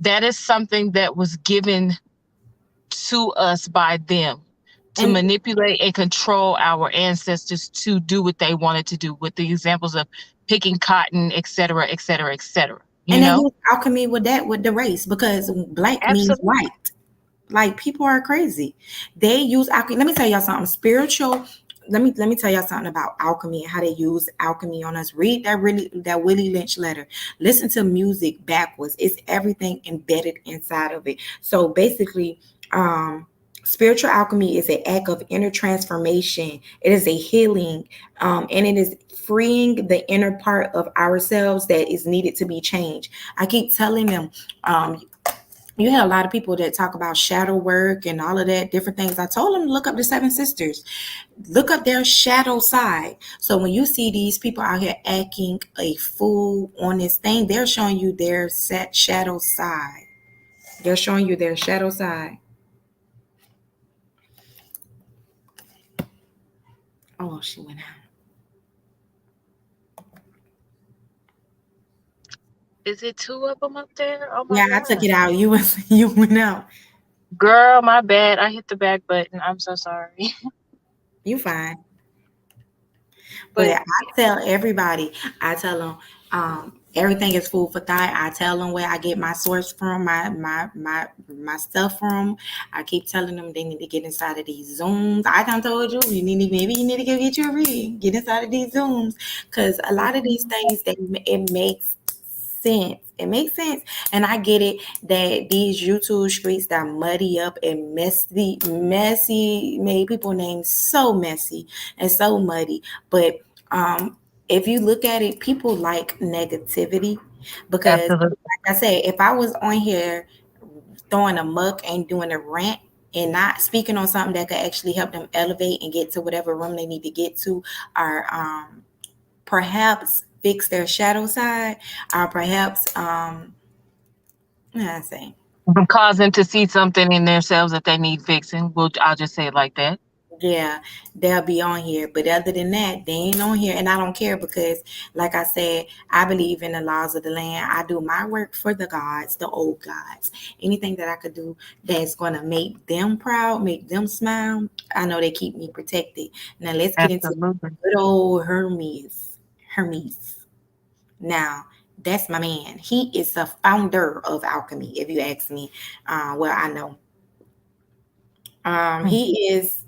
that is something that was given to us by them to And manipulate and control our ancestors to do what they wanted to do, with the examples of picking cotton, et cetera, et cetera, et cetera. You and they know? use alchemy with that with the race because black means Absolutely. white. Like people are crazy. They use alchemy. Let me tell y'all something. Spiritual. Let me tell y'all something about alchemy and how they use alchemy on us. Read that Willie Lynch letter. Listen to music backwards. It's everything embedded inside of it. So basically, um, spiritual alchemy is an act of inner transformation. It is a healing, and it is freeing the inner part of ourselves that is needed to be changed. I keep telling them, you had a lot of people that talk about shadow work and all of that different things. I told them to look up the seven sisters, look up their shadow side. So when you see these people out here acting a fool on this thing, they're showing you their set shadow side. They're showing you their shadow side. Oh, she went out. Is it two of them up there? Oh my Yeah, I took God. it out. You was you went out. Girl, my bad. I hit the back button. I'm so sorry. You fine. But But I tell everybody, I tell them, everything is food for thought. I tell them where I get my source from, my stuff from. I keep telling them they need to get inside of these Zooms. I done told you, maybe you need to go get your read, get inside of these Zooms, because a lot of these things that it makes sense. It makes sense, and I get it that these YouTube streets that muddy up and messy, made people names so messy and so muddy. But um, if you look at it, people like negativity because, absolutely. like I said, if I was on here throwing a muck and doing a rant and not speaking on something that could actually help them elevate and get to whatever room they need to get to, or perhaps fix their shadow side, or perhaps I say, Cause them to see something in themselves that they need fixing. I'll just say it like that. yeah, they'll be on here. But other than that, they ain't on here. And I don't care because, like I said, I believe in the laws of the land. I do my work for the gods, the old gods. Anything that I could do that's going to make them proud, make them smile, I know they keep me protected. Now, let's get into Absolutely. good old Hermes. Hermes. Now, that's my man. He is the founder of alchemy, if you ask me. Well, I know. Mm. He is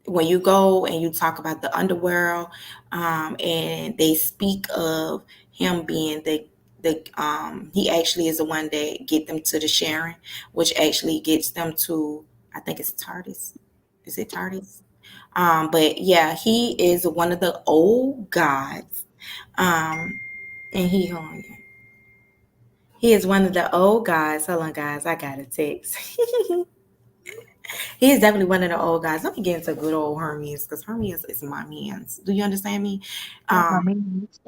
when you go and you talk about the underworld, and they speak of him being the he actually is the one that get them to the Sharon, which actually gets them to, I think it's Tardis. Is it Tardis? But yeah, he is one of the old gods. Um, and hold on, yeah. He is one of the old guys. Hold on, guys. I got a text. He is definitely one of the old guys. Let me get into good old Hermes because Hermes is my man's. Do you understand me? That's my Um, means.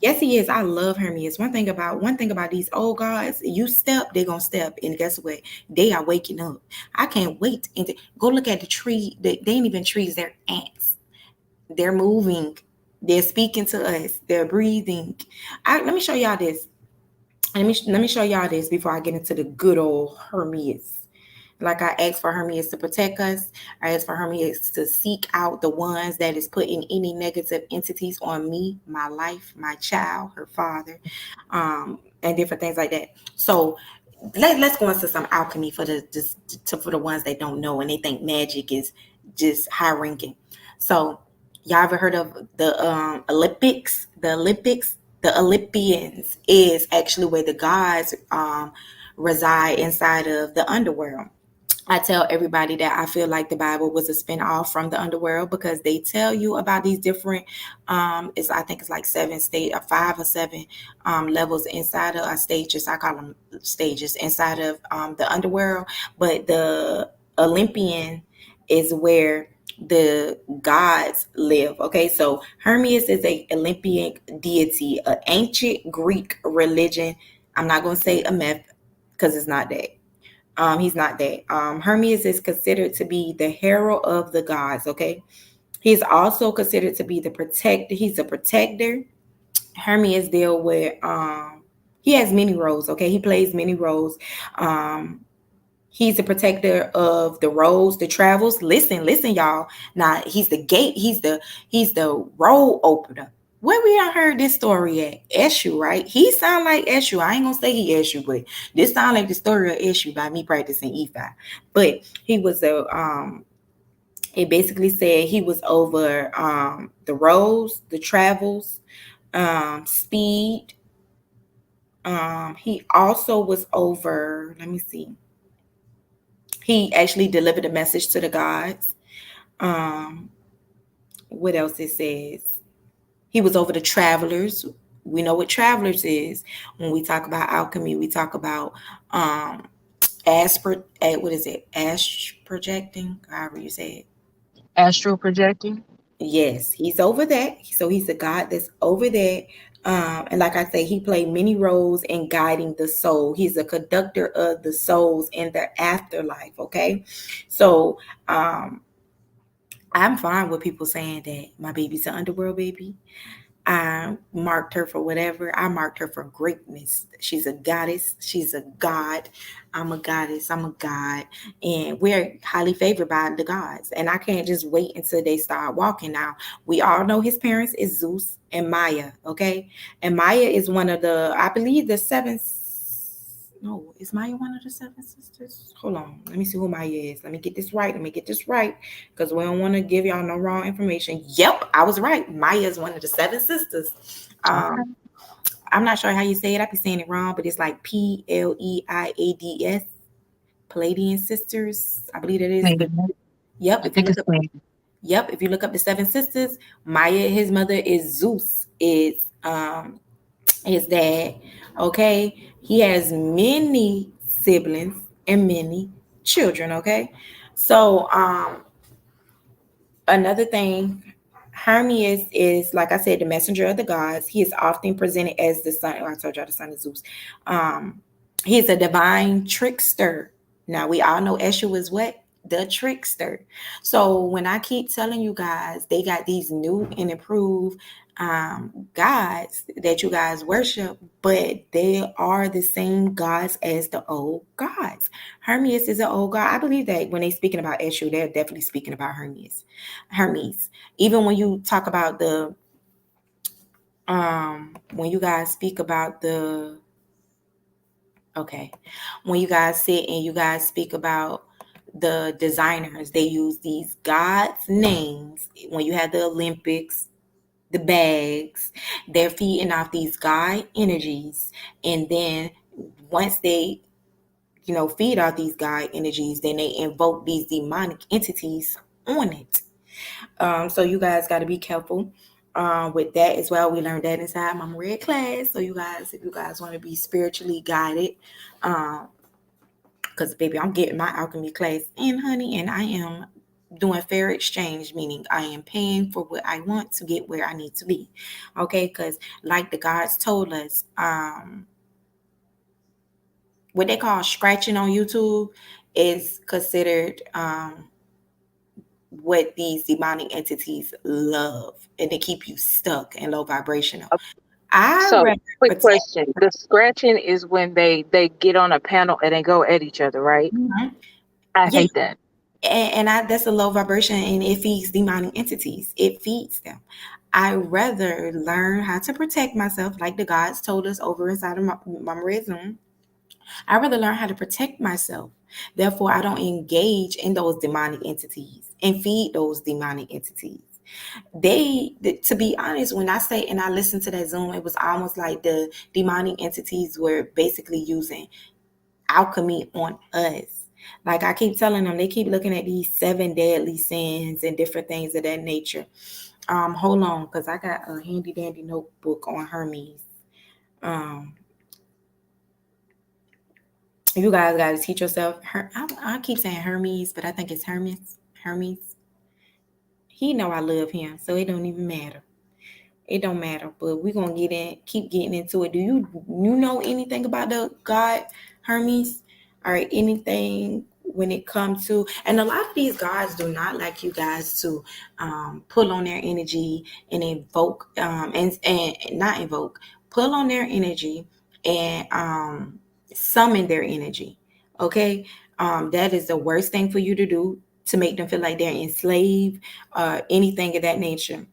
yes, he is. I love Hermes. One thing about these old guys, you step, they gonna step, and guess what? They are waking up. I can't wait and go look at the tree. They ain't even trees. They're ants. They're moving. They're speaking to us. They're breathing. Let me show y'all this. Let me show y'all this before I get into the good old Hermes. Like I asked for Hermes to protect us. I asked for Hermes to seek out the ones that is putting any negative entities on me, my life, my child, her father, and different things like that. So let's go into some alchemy for for the ones that don't know and they think magic is just high ranking. So y'all ever heard of the Olympics? The Olympians is actually where the gods reside inside of the underworld. I tell everybody that I feel like the Bible was a spin-off from the underworld because they tell you about these different it's I think it's like seven state or five or seven levels inside of stages. I call them stages inside of the underworld. But the Olympian is where the gods live. Okay, so Hermes is a Olympian deity, an ancient Greek religion. I'm not gonna say a myth because it's not that. He's not that. Hermes is considered to be the herald of the gods. Okay, he's also considered to be the protector. He's a protector. Hermes deal with he has many roles. Okay, he plays many roles. Um, he's a protector of the roads, the travels. Listen, listen, y'all. Now he's the gate. He's the road opener. Where we done heard this story at? Eshu, right? He sound like Eshu. I ain't gonna say he Eshu, but this sound like the story of Eshu by me practicing E5. But he was a it basically said he was over the roads, the travels, speed. He also was over. Let me see. He actually delivered a message to the gods. Um, what else it says? He was over the travelers. We know what travelers is. When we talk about alchemy, we talk about what is it? Ash projecting, however you say it. Astral projecting. Yes, he's over that. So he's a God that's over that. And like I say, he played many roles in guiding the soul. He's a conductor of the souls in their afterlife. Okay. So I'm fine with people saying that my baby's an underworld baby. I marked her for whatever. I marked her for greatness. She's a goddess. She's a god. I'm a goddess. I'm a god. And we're highly favored by the gods. And I can't just wait until they start walking now. We all know his parents is Zeus and Maya, okay? And Maya is one of the, I believe, the seven. No, is Maya one of the seven sisters? Hold on. Let me see who Maya is. Let me get this right. Let me get this right because we don't want to give y'all no wrong information. Yep, I was right. Maya is one of the seven sisters. Okay. I'm not sure how you say it. I be saying it wrong, but it's like Pleiades, Palladian sisters. I believe it is. Maybe. But yep, I if you think look it's up, maybe. yep, if you look up the seven sisters, Maya, his mother is Zeus. Is his dad. Okay, he has many siblings and many children. Okay, so another thing, Hermes is, like I said, the messenger of the gods. He is often presented as the son. Oh, I told y'all the son of Zeus. Um, he is a divine trickster. Now we all know Eshu is what? The trickster. So when I keep telling you guys, they got these new and improved gods that you guys worship, but they are the same gods as the old gods. Hermes is an old god. I believe that when they speaking about Eshu, they're definitely speaking about Hermes. Hermes. Even when you talk about the when you guys speak about the okay, when you guys sit and you guys speak about the designers, they use these gods' names. When you have the Olympics, the bags, they're feeding off these god energies, and then once they feed off these god energies, then they invoke these demonic entities on it. So you guys got to be careful with that as well. We learned that inside Mama Red class. So you guys, if you guys want to be spiritually guided, because baby, I'm getting my alchemy class in, honey, and I am doing fair exchange, meaning I am paying for what I want to get where I need to be. Okay, because like the gods told us, what they call scratching on YouTube is considered what these demonic entities love, and they keep you stuck and low vibrational. I So, rather quick protect. question: the scratching is when they get on a panel and they go at each other, right? Mhm. I Yeah, hate that. and that's a low vibration, and it feeds demonic entities. It feeds them. I rather learn how to protect myself, like the gods told us over inside of Mama Red Zoom. I rather learn how to protect myself. Therefore, I don't engage in those demonic entities and feed those demonic entities. To be honest, when I say and I listened to that Zoom, it was almost like the demonic entities were basically using alchemy on us. Like I keep telling them, they keep looking at these seven deadly sins and different things of that nature. Hold on, because I got a handy dandy notebook on Hermes. Um, you guys got to teach yourself. I keep saying Hermes, but I think it's Hermes. Hermes. He know I love him, so it don't even matter. It don't matter. But we're gonna keep getting into it. Do you know anything about the god Hermes? All right, anything when it comes to, and a lot of these guys do not like you guys to pull on their energy and invoke, and not invoke, pull on their energy and summon their energy. Okay, that is the worst thing for you to do, to make them feel like they're enslaved, anything of that nature.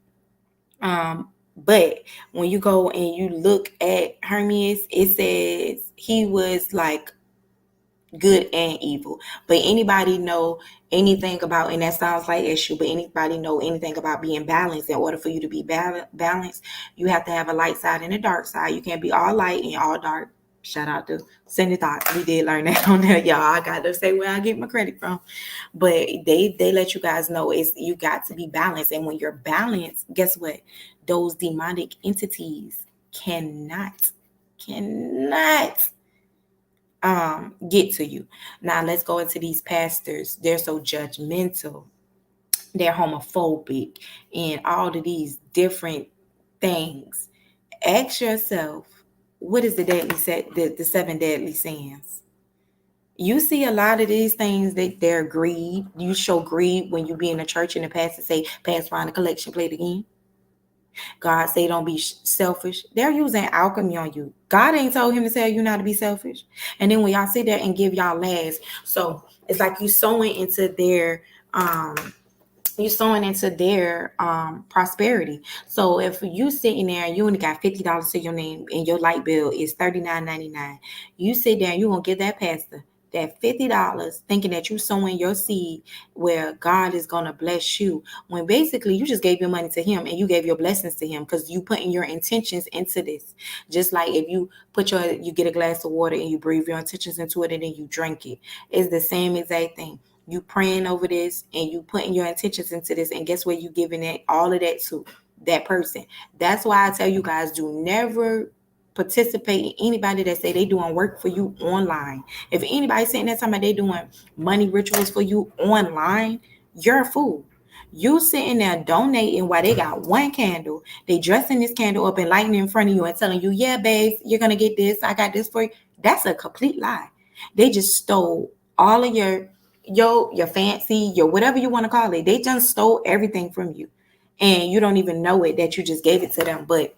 But when you go and you look at Hermes, it says he was like good and evil. But anybody know anything about, and that sounds like issue, but anybody know anything about being balanced? In order for you to be balanced, you have to have a light side and a dark side. You can't be all light and all dark. Shout out to Cindy Thought. We did learn that on there, y'all. I got to say where I get my credit from. But they let you guys know it's, you got to be balanced. And when you're balanced, guess what? Those demonic entities cannot get to you. Now let's go into these pastors. They're so judgmental, they're homophobic, and all of these different things. Ask yourself, what is the deadly set, the seven deadly sins? You see a lot of these things that they're greed. You show greed when you be in a church and the pastor say, pass around the collection plate again. God say don't be selfish. They're using alchemy on you. God ain't told him to tell you not to be selfish. And then when y'all sit there and give y'all last, so it's like you sowing into their um prosperity. So if you sitting there and you only got $50 to your name and your light bill is $39.99, you sit there and you gonna give that pastor that $50 thinking that you sowing your seed where God is gonna bless you, when basically you just gave your money to him and you gave your blessings to him because you putting your intentions into this. Just like if you you get a glass of water and you breathe your intentions into it and then you drink it. It's the same exact thing. You praying over this and you putting your intentions into this, and guess what? You giving it all of that to that person. That's why I tell you guys, do never participate in anybody that say they doing work for you online. If anybody saying that time they doing money rituals for you online, you're a fool. You sitting there donating while they got one candle, they dressing this candle up and lighting it in front of you and telling you, yeah, babe, you're gonna get this, I got this for you. That's a complete lie. They just stole all of your fancy, your whatever you want to call it. They just stole everything from you. And you don't even know it that you just gave it to them. But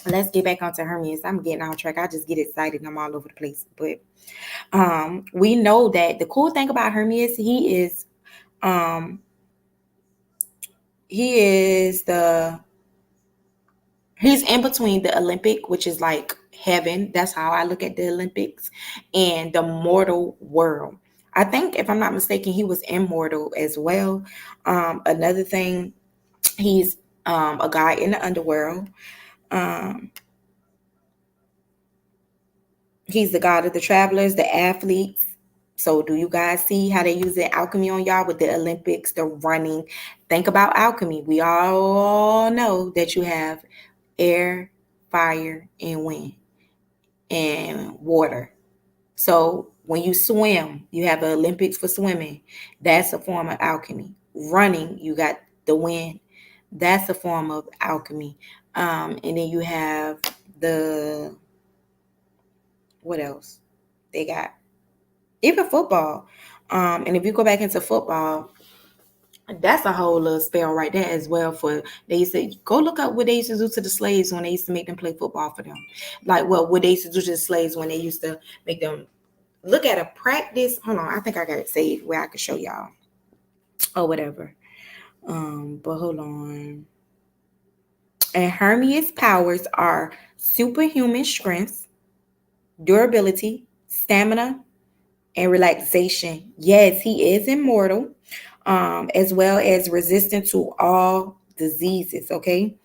let's get back onto Hermes. I'm getting off track. I just get excited and I'm all over the place. But we know that the cool thing about Hermes, um he is the he's in between the Olympic, which is like heaven. That's how I look at the Olympics, and the mortal world. I think, if I'm not mistaken, he was immortal as well. Another thing, he's a guy in the underworld. Um, he's the god of the travelers, the athletes. So, do you guys see how they use the alchemy on y'all with the Olympics, the running? Think about alchemy. We all know that you have air, fire, and wind, and water. So when you swim, you have the Olympics for swimming. That's a form of alchemy. Running, you got the wind. That's a form of alchemy. And then you have the, what else? They got even football. And if you go back into football, that's a whole little spell right there as well. For, they used to go look up what they used to do to the slaves when they used to make them play football for them. Like, well, what they used to do to the slaves when they used to make them look at a practice. Hold on, I think I got it saved where I can show y'all or whatever. But hold on. And Hermes' powers are superhuman strength, durability, stamina, and relaxation. Yes, he is immortal, as well as resistant to all diseases. Okay,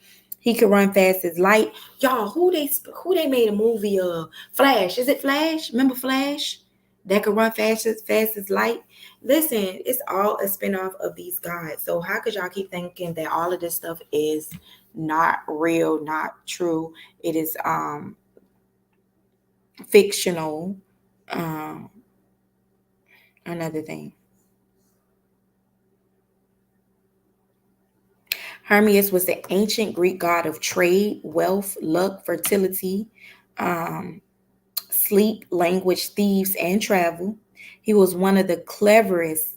he can run fast as light. Y'all, who they made a movie of? Flash. Is it Flash? Remember Flash? That could run fast as light. Listen, it's all a spinoff of these guys. So how could y'all keep thinking that all of this stuff is not real, not true? It is fictional. Um, another thing. Hermes was the ancient Greek god of trade, wealth, luck, fertility, um, sleep, language, thieves, and travel. He was one of the cleverest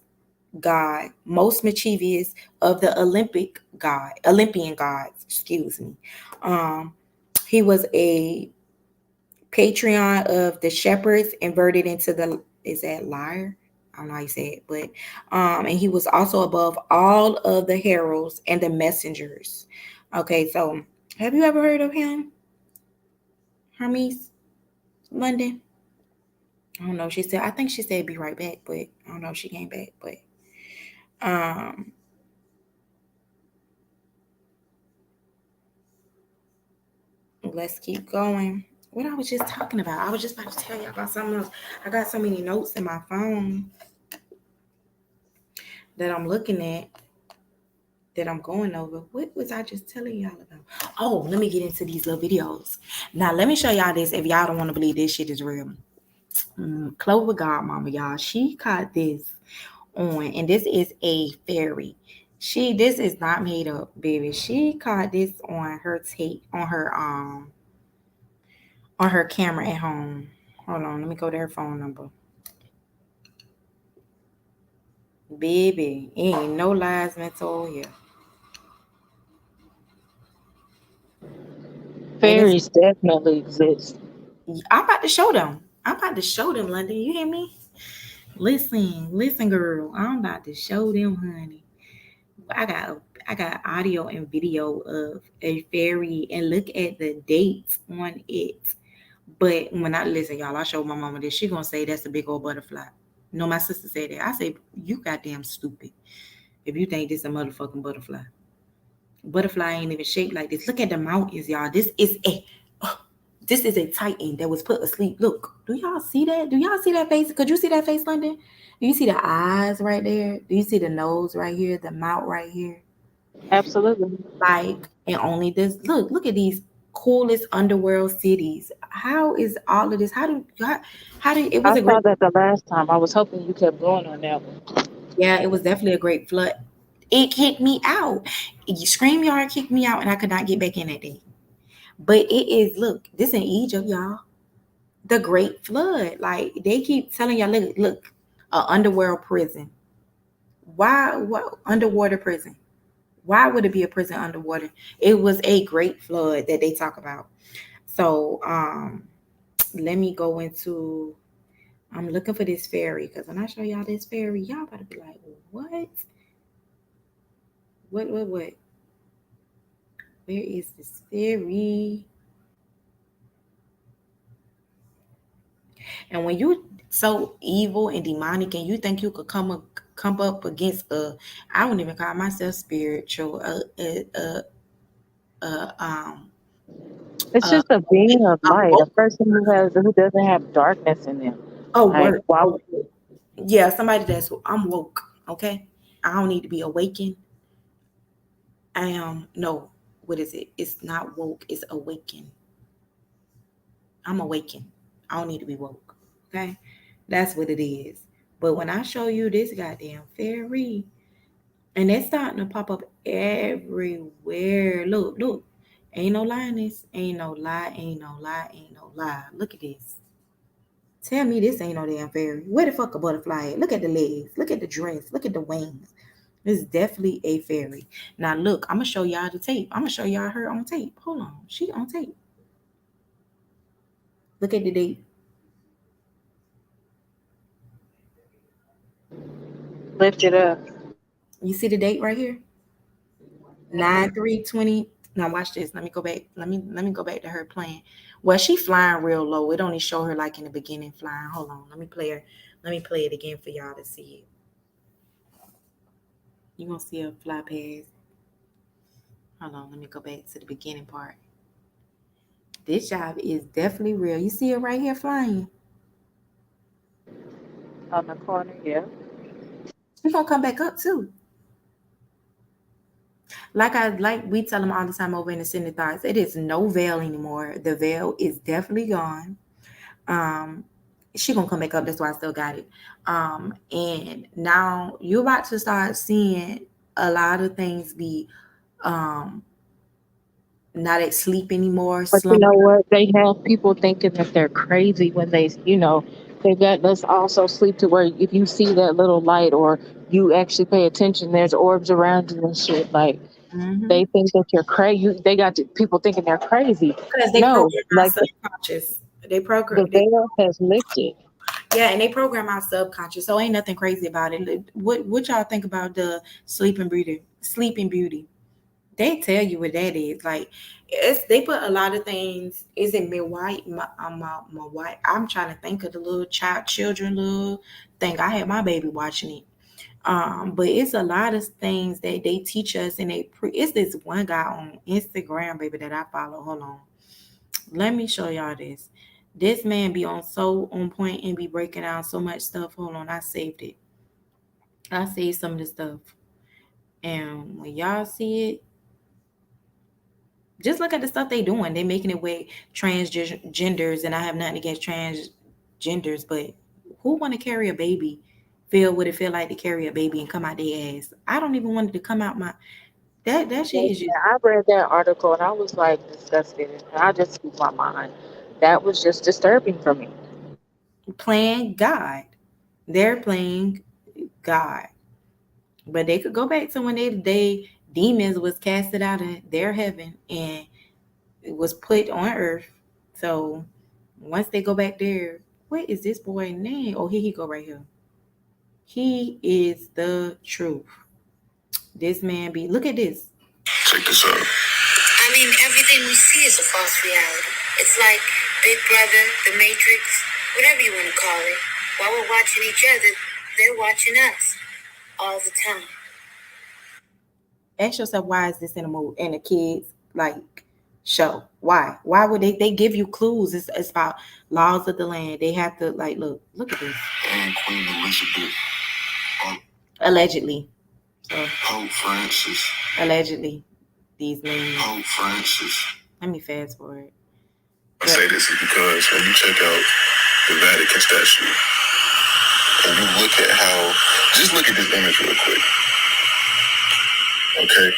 god, most mischievous of the Olympian gods, excuse me. Um, he was a patriarch of the shepherds, inverted into the is that liar? I don't know how you say it, but and he was also above all of the heralds and the messengers. Okay, so have you ever heard of him, Hermes London? I don't know. She said, I think she said be right back, but I don't know if she came back. But um, let's keep going. What I was just talking about, I was just about to tell you about something else. I got so many notes in my phone that I'm looking at that I'm going over. What was I just telling y'all about? Oh, let me get into these little videos. Now, let me show y'all this if y'all don't want to believe this shit is real. Clover Godmama, y'all, she caught this on, and this is a fairy. This is not made up, baby. She caught this on her tape, on her camera at home. Hold on, let me go to her phone number. Baby, ain't no lies been told here. And it's Fairies definitely exist. I'm about to show them. I'm about to show them, London. You hear me? Listen, girl. I'm about to show them, honey. I got audio and video of a fairy, and look at the dates on it. But when I listen, y'all, I show my mama this. She gonna say that's a big old butterfly. No, my sister said that. I say you goddamn stupid if you think this a motherfucking butterfly. Butterfly ain't even shaped like this. Look at the mountains, y'all. This is a titan that was put asleep. Look, do y'all see that? Do y'all see that face? Could you see that face, London? Do you see the eyes right there? Do you see the nose right here? The mouth right here? Absolutely. Like, and only this. Look at these coolest underworld cities. How is all of this? How did it I was a saw great, that the last time. I was hoping you kept going on that one. yeah, it was definitely a great flood. It kicked me out. StreamYard kicked me out, and I could not get back in that day. But it is, look, this in Egypt, y'all. The Great Flood. Like they keep telling y'all, look, a underworld prison. Why? What underwater prison? Why would it be a prison underwater? It was a great flood that they talk about. So let me go into. I'm looking for this fairy because when I show y'all this fairy, y'all gotta be like, what? What? Where is this fairy? And when you so evil and demonic, and you think you could come up against I wouldn't even call myself spiritual, um, It's just a being of a light, a woke, person who doesn't have darkness in them. a Like work, why? yeah, somebody that's I'm woke. Okay, I don't need to be awakened. I am no. What is it? It's not woke. It's awakened. I'm awakened. I don't need to be woke. Okay, that's what it is. But when I show you this goddamn fairy, and it's starting to pop up everywhere. Look. Ain't no lie in this. Ain't no lie. Ain't no lie. Ain't no lie. Look at this. Tell me this ain't no damn fairy. Where the fuck a butterfly at? Look at the legs. Look at the dress. Look at the wings. This is definitely a fairy. Now look, I'm gonna show y'all the tape. I'm gonna show y'all her on tape. Hold on. She on tape. Look at the date. Lift it up. You see the date right here? 9/3/20. Now watch this. Let me go back. Let me go back to her playing. Well, she flying real low. It only show her like in the beginning flying. Hold on. Let me play her. Let me play it again for y'all to see it. You gonna see her fly past. Hold on. Let me go back to the beginning part. This job is definitely real. You see her right here flying. On the corner, yeah. She's gonna come back up too. Like we tell them all the time over in the Cine Thoughts, it is no veil anymore. The veil is definitely gone. Um, she gonna come back up. That's why I still got it. And now you're about to start seeing a lot of things be um not at sleep anymore, But you slumber. know what? They have people thinking that they're crazy when they They've got us also sleep to where if you see that little light or you actually pay attention, there's orbs around you and shit. Like Mm-hmm. they think that you're crazy. They got people thinking they're crazy. Because they No, program our like subconscious. They program. the veil has lifted. Yeah, and they program our subconscious. So ain't nothing crazy about it. What y'all think about the sleeping beauty? Sleeping beauty. They tell you what that is. Like it's they put a lot of things. Is it me white? My white. I'm trying to think of the little children little thing. I had my baby watching it. But it's a lot of things that they teach us, and it's this one guy on Instagram, baby, that I follow. Hold on, let me show y'all this. This man be on so on point and be breaking down so much stuff. Hold on, I saved it. I saved some of the stuff, and when y'all see it, just look at the stuff they doing. They making it way transgenders, and I have nothing against transgenders, but who want to carry a baby? Feel what it feel like to carry a baby and come out their ass? I don't even want it to come out my that shit Yeah, is just I read that article and I was like disgusted. And I just speak my mind. That was just disturbing for me. playing God. They're playing God. But they could go back to when they demons was casted out of their heaven and it was put on earth. So once they go back there, what is this boy name? Oh, here he go right here. He is the truth. This man be look at this. Check this out. I mean, everything we see is a false reality. It's like Big Brother, The Matrix, whatever you want to call it. While we're watching each other, they're watching us all the time. Ask yourself, why is this in a movie in a kids like show? Why would they give you clues? It's about laws of the land. They have to like look at this. And Queen Elizabeth, allegedly. So Pope Francis. Allegedly, these names. Pope Francis. Let me fast forward. I say this is because when you check out the Vatican statue and you look at how, just look at this image real quick. Okay,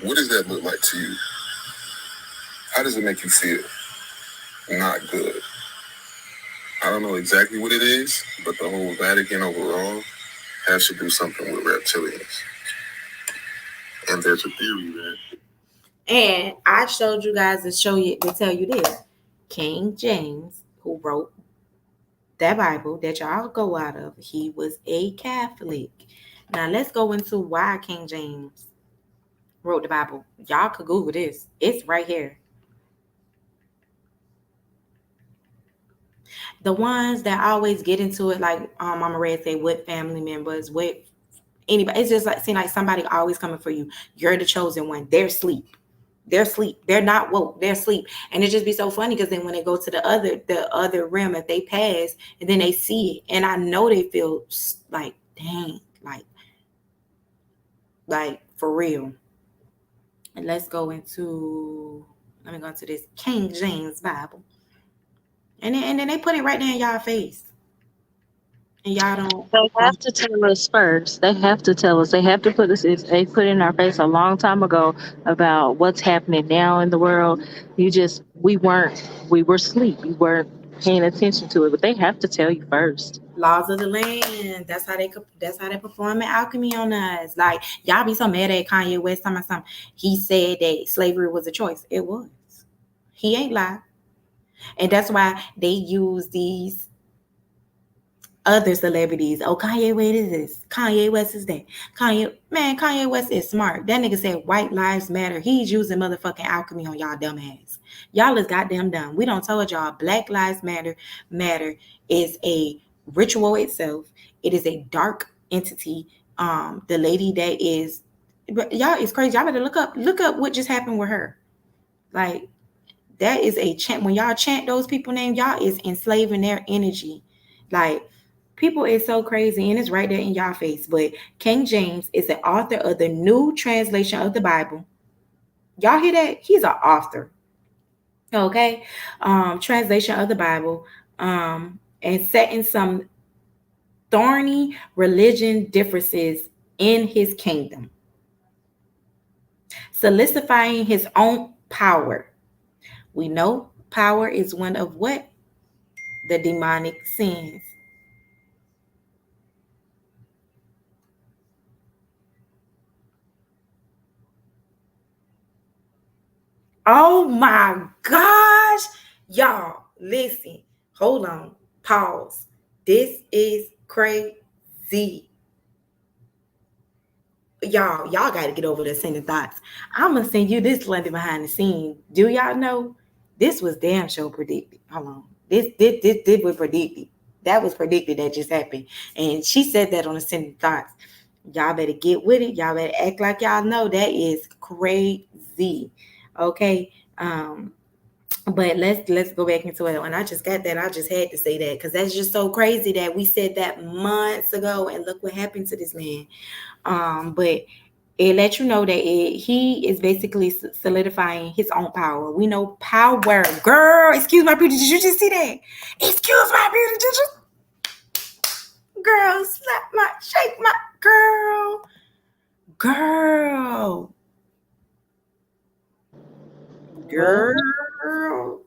what does that look like to you? How does it make you feel? Not good. I don't know exactly what it is, but the whole Vatican overall has to do something with reptilians. And there's a theory that. And I showed you guys to tell you this. King James, who wrote that Bible that y'all go out of, he was a Catholic. Now let's go into why King James wrote the Bible. Y'all could Google this. It's right here. The ones that always get into it, like Mama Red say, what family members, what anybody, it's just like seem like somebody always coming for you. You're the chosen one. They're asleep. They're asleep. They're not woke. They're asleep. And it just be so funny because then when they go to the other realm, if they pass and then they see it, and I know they feel like dang, like for real. And let's go into let me go into this King James Bible. And then they put it right there in y'all face. And y'all They have don't to tell us first. They have to tell us. They have to put us. They put in our face a long time ago about what's happening now in the world. We were asleep. We weren't paying attention to it. But they have to tell you first. laws of the land. That's how they perform alchemy on us. Like y'all be so mad at Kanye West talking about something. He said that slavery was a choice. It was. He ain't lie. And that's why they use these other celebrities. Oh, Kanye West is this. Kanye West is that. Kanye West is smart. That nigga said white lives matter. He's using motherfucking alchemy on y'all dumb ass. Y'all is goddamn dumb. We don't told y'all Black Lives Matter is a ritual itself. It is a dark entity. The lady that is but y'all is crazy. Y'all better look up what just happened with her. Like that is a chant. When y'all chant those people names, y'all is enslaving their energy. Like people is so crazy and it's right there in y'all face. But King James is the author of the new translation of the Bible. Y'all hear that? He's an author. Okay. Translation of the Bible. And setting some thorny religion differences in his kingdom. Solidifying his own power. We know power is one of what? the demonic sins. Oh my gosh. Y'all, listen. Hold on. Pause. This is crazy. Y'all got to get over the sending thoughts. I'm gonna send you this London behind the scene. Do y'all know this was damn show predicted? Hold on, this was predicted. That was predicted. That just happened, and she said that on the sending thoughts. Y'all better get with it. Y'all better act like y'all know. That is crazy. Okay. But let's go back into it. When I just got that, I just had to say that because that's just so crazy that we said that months ago, and look what happened to this man. But it lets you know that he is basically solidifying his own power. We know power, girl. Excuse my beauty. Did you just see that? Excuse my beauty. Did you, girl? Slap my, shake my, girl, girl, What? girl,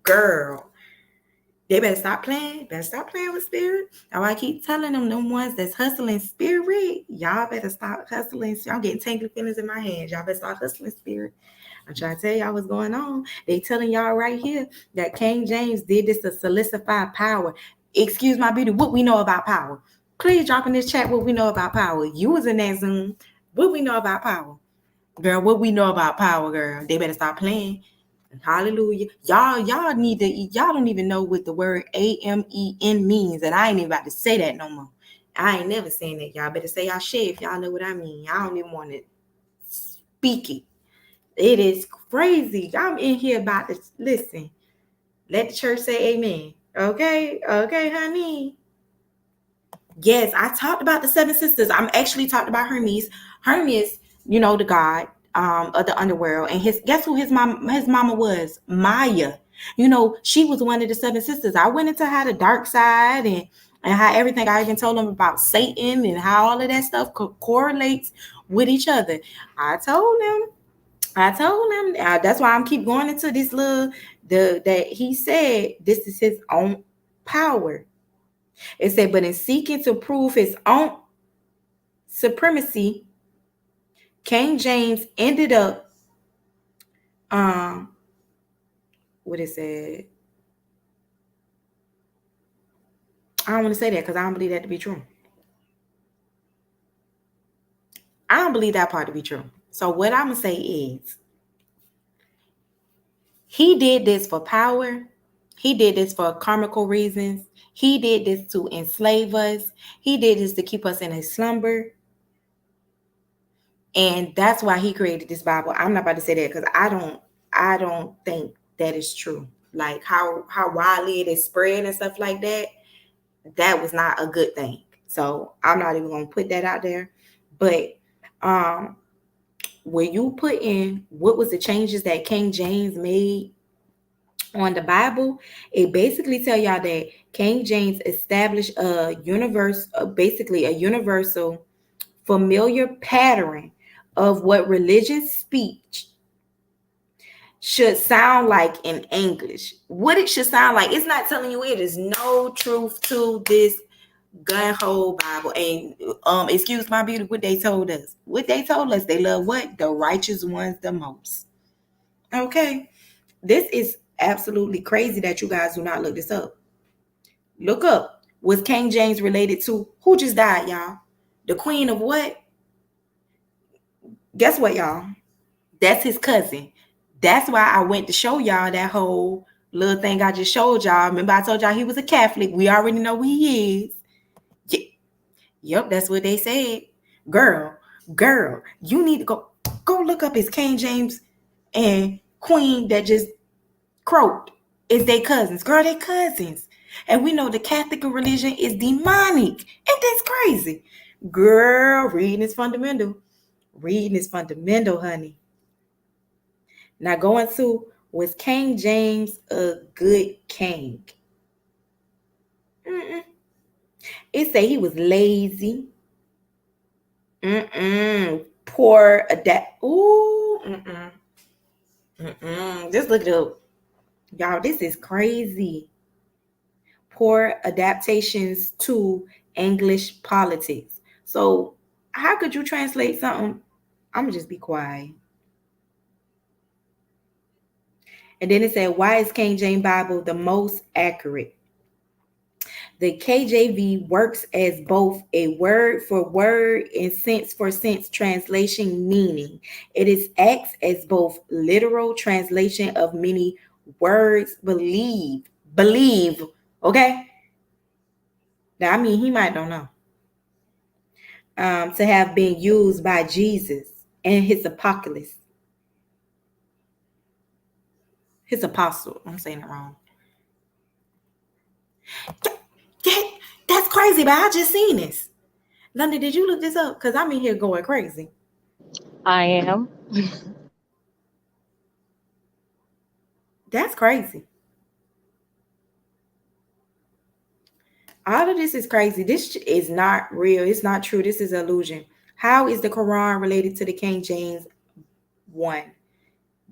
girl. They better stop playing. Better stop playing with spirit. Now I keep telling them ones that's hustling spirit. Y'all better stop hustling. I'm getting tangled feelings in my hands. Y'all better stop hustling spirit. I'm trying to tell y'all what's going on. They telling y'all right here that King James did this to solidify power. Excuse my beauty. What we know about power? Please drop in this chat what we know about power. You was in that Zoom. What we know about power? Girl, what we know about power, girl. They better stop playing. Hallelujah. Y'all need to y'all don't even know what the word AMEN means. And I ain't even about to say that no more. I ain't never saying that. Y'all better say y'all shit if y'all know what I mean. I don't even want to speak it. It is crazy. I'm in here about to listen. Let the church say amen. Okay, okay, honey. Yes, I talked about the seven sisters. I'm actually talked about Hermes. Hermes, you know, the god of the underworld, and his guess who his mama was? Maya. You know, she was one of the seven sisters. I went into how the dark side and how everything. I even told them about Satan and how all of that stuff correlates with each other. I told them. I told him. That's why I'm keep going into this little that he said this is his own power. It said, but in seeking to prove his own supremacy, King James ended up um what it said. I don't want to say that because I don't believe that to be true. I don't believe that part to be true. So what I'm gonna say is he did this for power. He did this for karmical reasons. He did this to enslave us. He did this to keep us in a slumber. And that's why he created this Bible. I'm not about to say that because I don't think that is true. Like how widely it is spread and stuff like that, that was not a good thing. So I'm not even gonna put that out there. But um when you put in what was the changes that King James made on the Bible, it basically tell y'all that King James established a universe, basically a universal familiar pattern of what religious speech should sound like in English. What it should sound like. It's not telling you it is no truth to this gun hole Bible. And excuse my beauty, what they told us. What they told us, they love what? The righteous ones the most. Okay. This is absolutely crazy that you guys do not look this up. Look up. Was King James related to who just died, y'all? The queen of what? Guess what, y'all? That's his cousin. That's why I went to show y'all that whole little thing I just showed y'all. Remember, I told y'all he was a Catholic. We already know who he is. Yep, that's what they said. Girl, girl, you need to go look up his King James and Queen that just croaked. Is they cousins. Girl, they cousins. And we know the Catholic religion is demonic. Ain't that's crazy? Girl, reading is fundamental. Reading is fundamental, honey. Now going to, was King James a good king? Mm-mm. It say he was lazy. Mm-mm. Poor adapt. Ooh. Mm-mm. Mm-mm. Just look it up. Y'all, this is crazy. poor adaptations to English politics. So, how could you translate something? I'm gonna just be quiet. And then it said, why is King James Bible the most accurate? The KJV works as both a word for word and sense for sense translation, meaning it is acts as both literal translation of many words. Believe. Okay. Now, I mean, he might don't know. To have been used by Jesus and his apocalypse, his apostle. I'm saying it wrong. That, that's crazy, but I just seen this. London, did you look this up? Because I'm in here going crazy. I am. That's crazy. All of this is crazy. This is not real. It's not true. This is illusion. How is the Quran related to the King James one?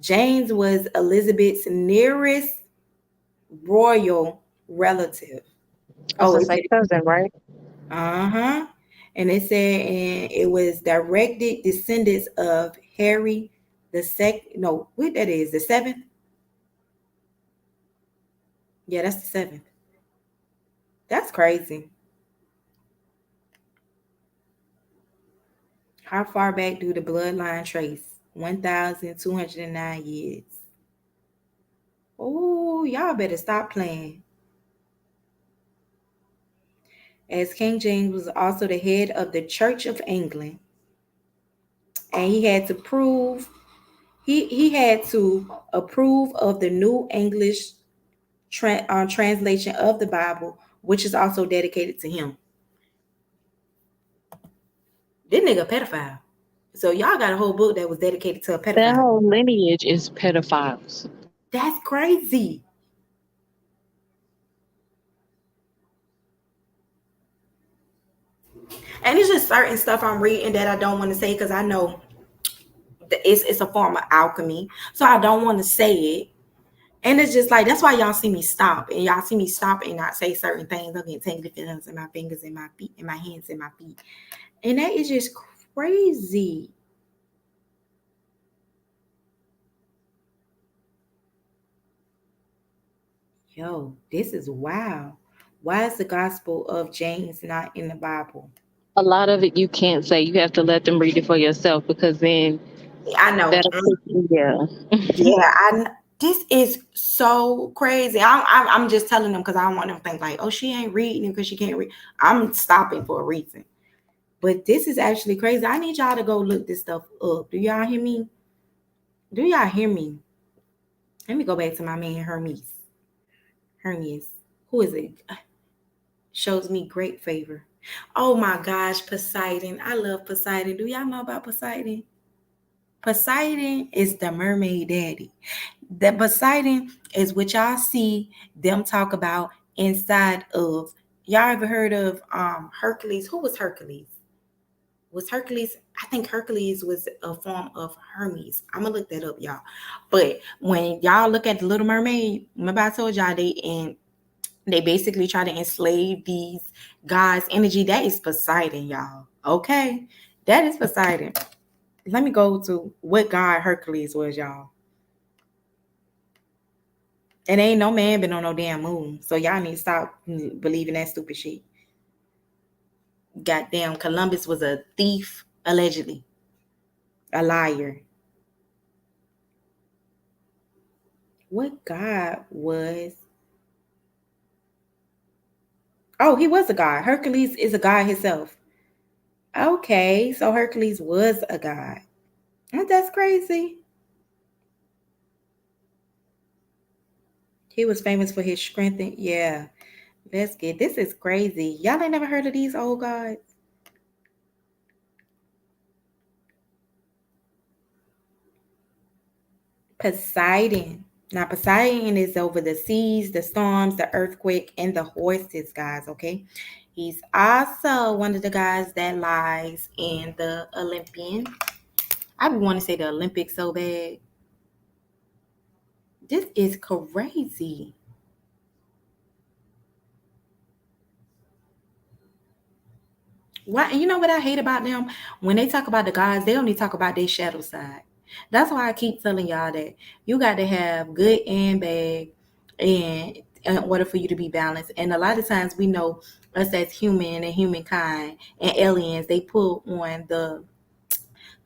James was Elizabeth's nearest royal relative. I was Oh, gonna it say said, cousin, right? uh-huh. And it said, and it was directed descendants of Harry the second. No, what that is, the seventh? Yeah, that's the seventh. That's crazy. How far back do the bloodline trace? 1,209 years. Oh, y'all better stop playing. As King James was also the head of the Church of England, and he had to prove he had to approve of the New English translation of the Bible, which is also dedicated to him. This nigga a pedophile. So y'all got a whole book that was dedicated to a That pedophile. whole lineage is pedophiles. That's crazy. And it's just certain stuff I'm reading that I don't want to say because I know that it's a form of alchemy. So I don't want to say it. And it's just like that's why y'all see me stop and y'all see me stop and not say certain things. I'm getting tangled feelings in my fingers, in my feet, in my hands, in my feet. And that is just crazy. Yo, this is wow. Why is the gospel of James not in the Bible? A lot of it you can't say. You have to let them read it for yourself because then I know. that'll put you, yeah. Yeah, this is so crazy. I'm just telling them because I don't want them to think like, oh, she ain't reading because she can't read. I'm stopping for a reason. But this is actually crazy. I need y'all to go look this stuff up. Do y'all hear me? Do y'all hear me? Let me go back to my man Hermes. Hermes. Who is it? Shows me great favor. Oh my gosh, Poseidon. I love Poseidon. Do y'all know about Poseidon? Poseidon is the mermaid daddy. The Poseidon is what y'all see them talk about inside of. Y'all ever heard of Hercules? Who was Hercules? Was Hercules? I think Hercules was a form of Hermes. I'm gonna look that up, y'all. But when y'all look at the Little Mermaid, remember I told y'all they basically try to enslave these gods' energy. That is Poseidon, y'all. Okay, that is Poseidon. Let me go to what god Hercules was, y'all. And ain't no man been on no damn moon. So y'all need to stop believing that stupid shit. Goddamn, Columbus was a thief, allegedly. A liar. What god was. Oh, he was a god. Hercules is a god himself. Okay, so Hercules was a god. Ain't that crazy? He was famous for his strength. Yeah, let's get this is crazy. Y'all ain't never heard of these old gods? Poseidon. Now, Poseidon is over the seas, the storms, the earthquake, and the horses, guys. Okay. He's also one of the guys that lies in the Olympian. I want to say the Olympics so bad. This is crazy. Why? And you know what I hate about them? When they talk about the gods, they only talk about their shadow side. That's why I keep telling y'all that you got to have good and bad, and in order for you to be balanced. And a lot of times we know us as human and humankind and aliens, they pull on the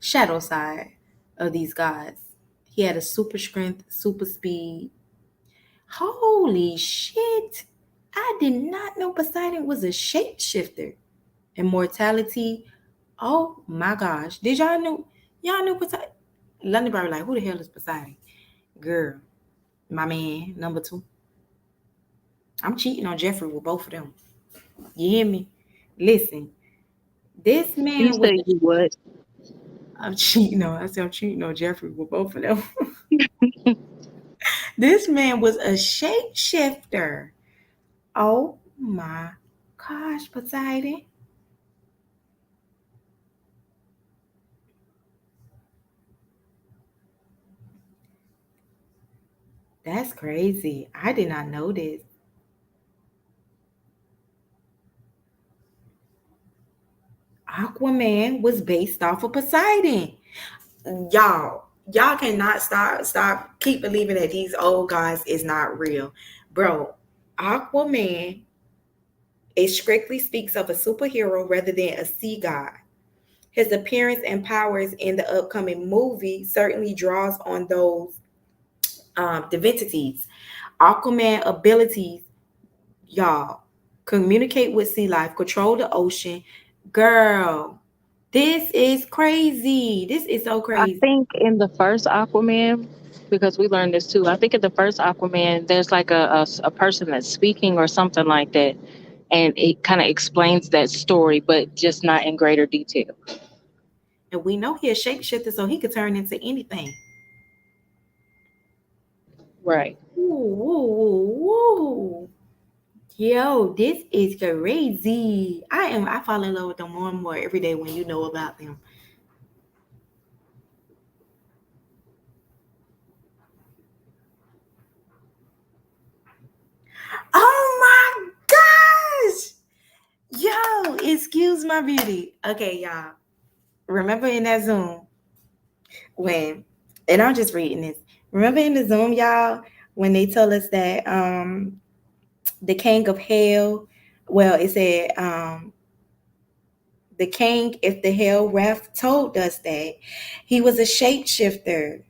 shadow side of these gods. He had a super strength, super speed. Holy shit! I did not know Poseidon was a shapeshifter. Immortality. Oh my gosh. Did y'all know? Y'all knew Poseidon? London probably like, who the hell is Poseidon? Girl, my man, number two. I'm cheating on Jeffrey with both of them. You hear me? Listen, this You man was. say you what? I'm cheating on. I said I'm cheating on Jeffrey with both of them. This man was a shapeshifter. Oh my gosh, Poseidon. That's crazy. I did not know this. Aquaman was based off of Poseidon. Y'all cannot stop keep believing that these old guys is not real. Bro, Aquaman, it strictly speaks of a superhero rather than a sea god. His appearance and powers in the upcoming movie certainly draws on those divinities. Aquaman abilities, y'all, communicate with sea life, control the ocean. Girl, this is crazy. This is so I crazy. think in the first Aquaman, because we learned this too. I think in the first Aquaman, there's like a person that's speaking or something like that, and it kind of explains that story, but just not in greater detail. And we know he a shapeshifter, so he could turn into anything. Right. Woo, woo, woo, woo. Yo, this is crazy. I fall in love with them more and more every day when you know about them. Oh my gosh. Yo, excuse my beauty. Okay, y'all. Remember in that Zoom when, and I'm just reading this. Remember in the Zoom, y'all, when they told us that the king of hell, well, it said the king, if the hell ref told us that he was a shapeshifter,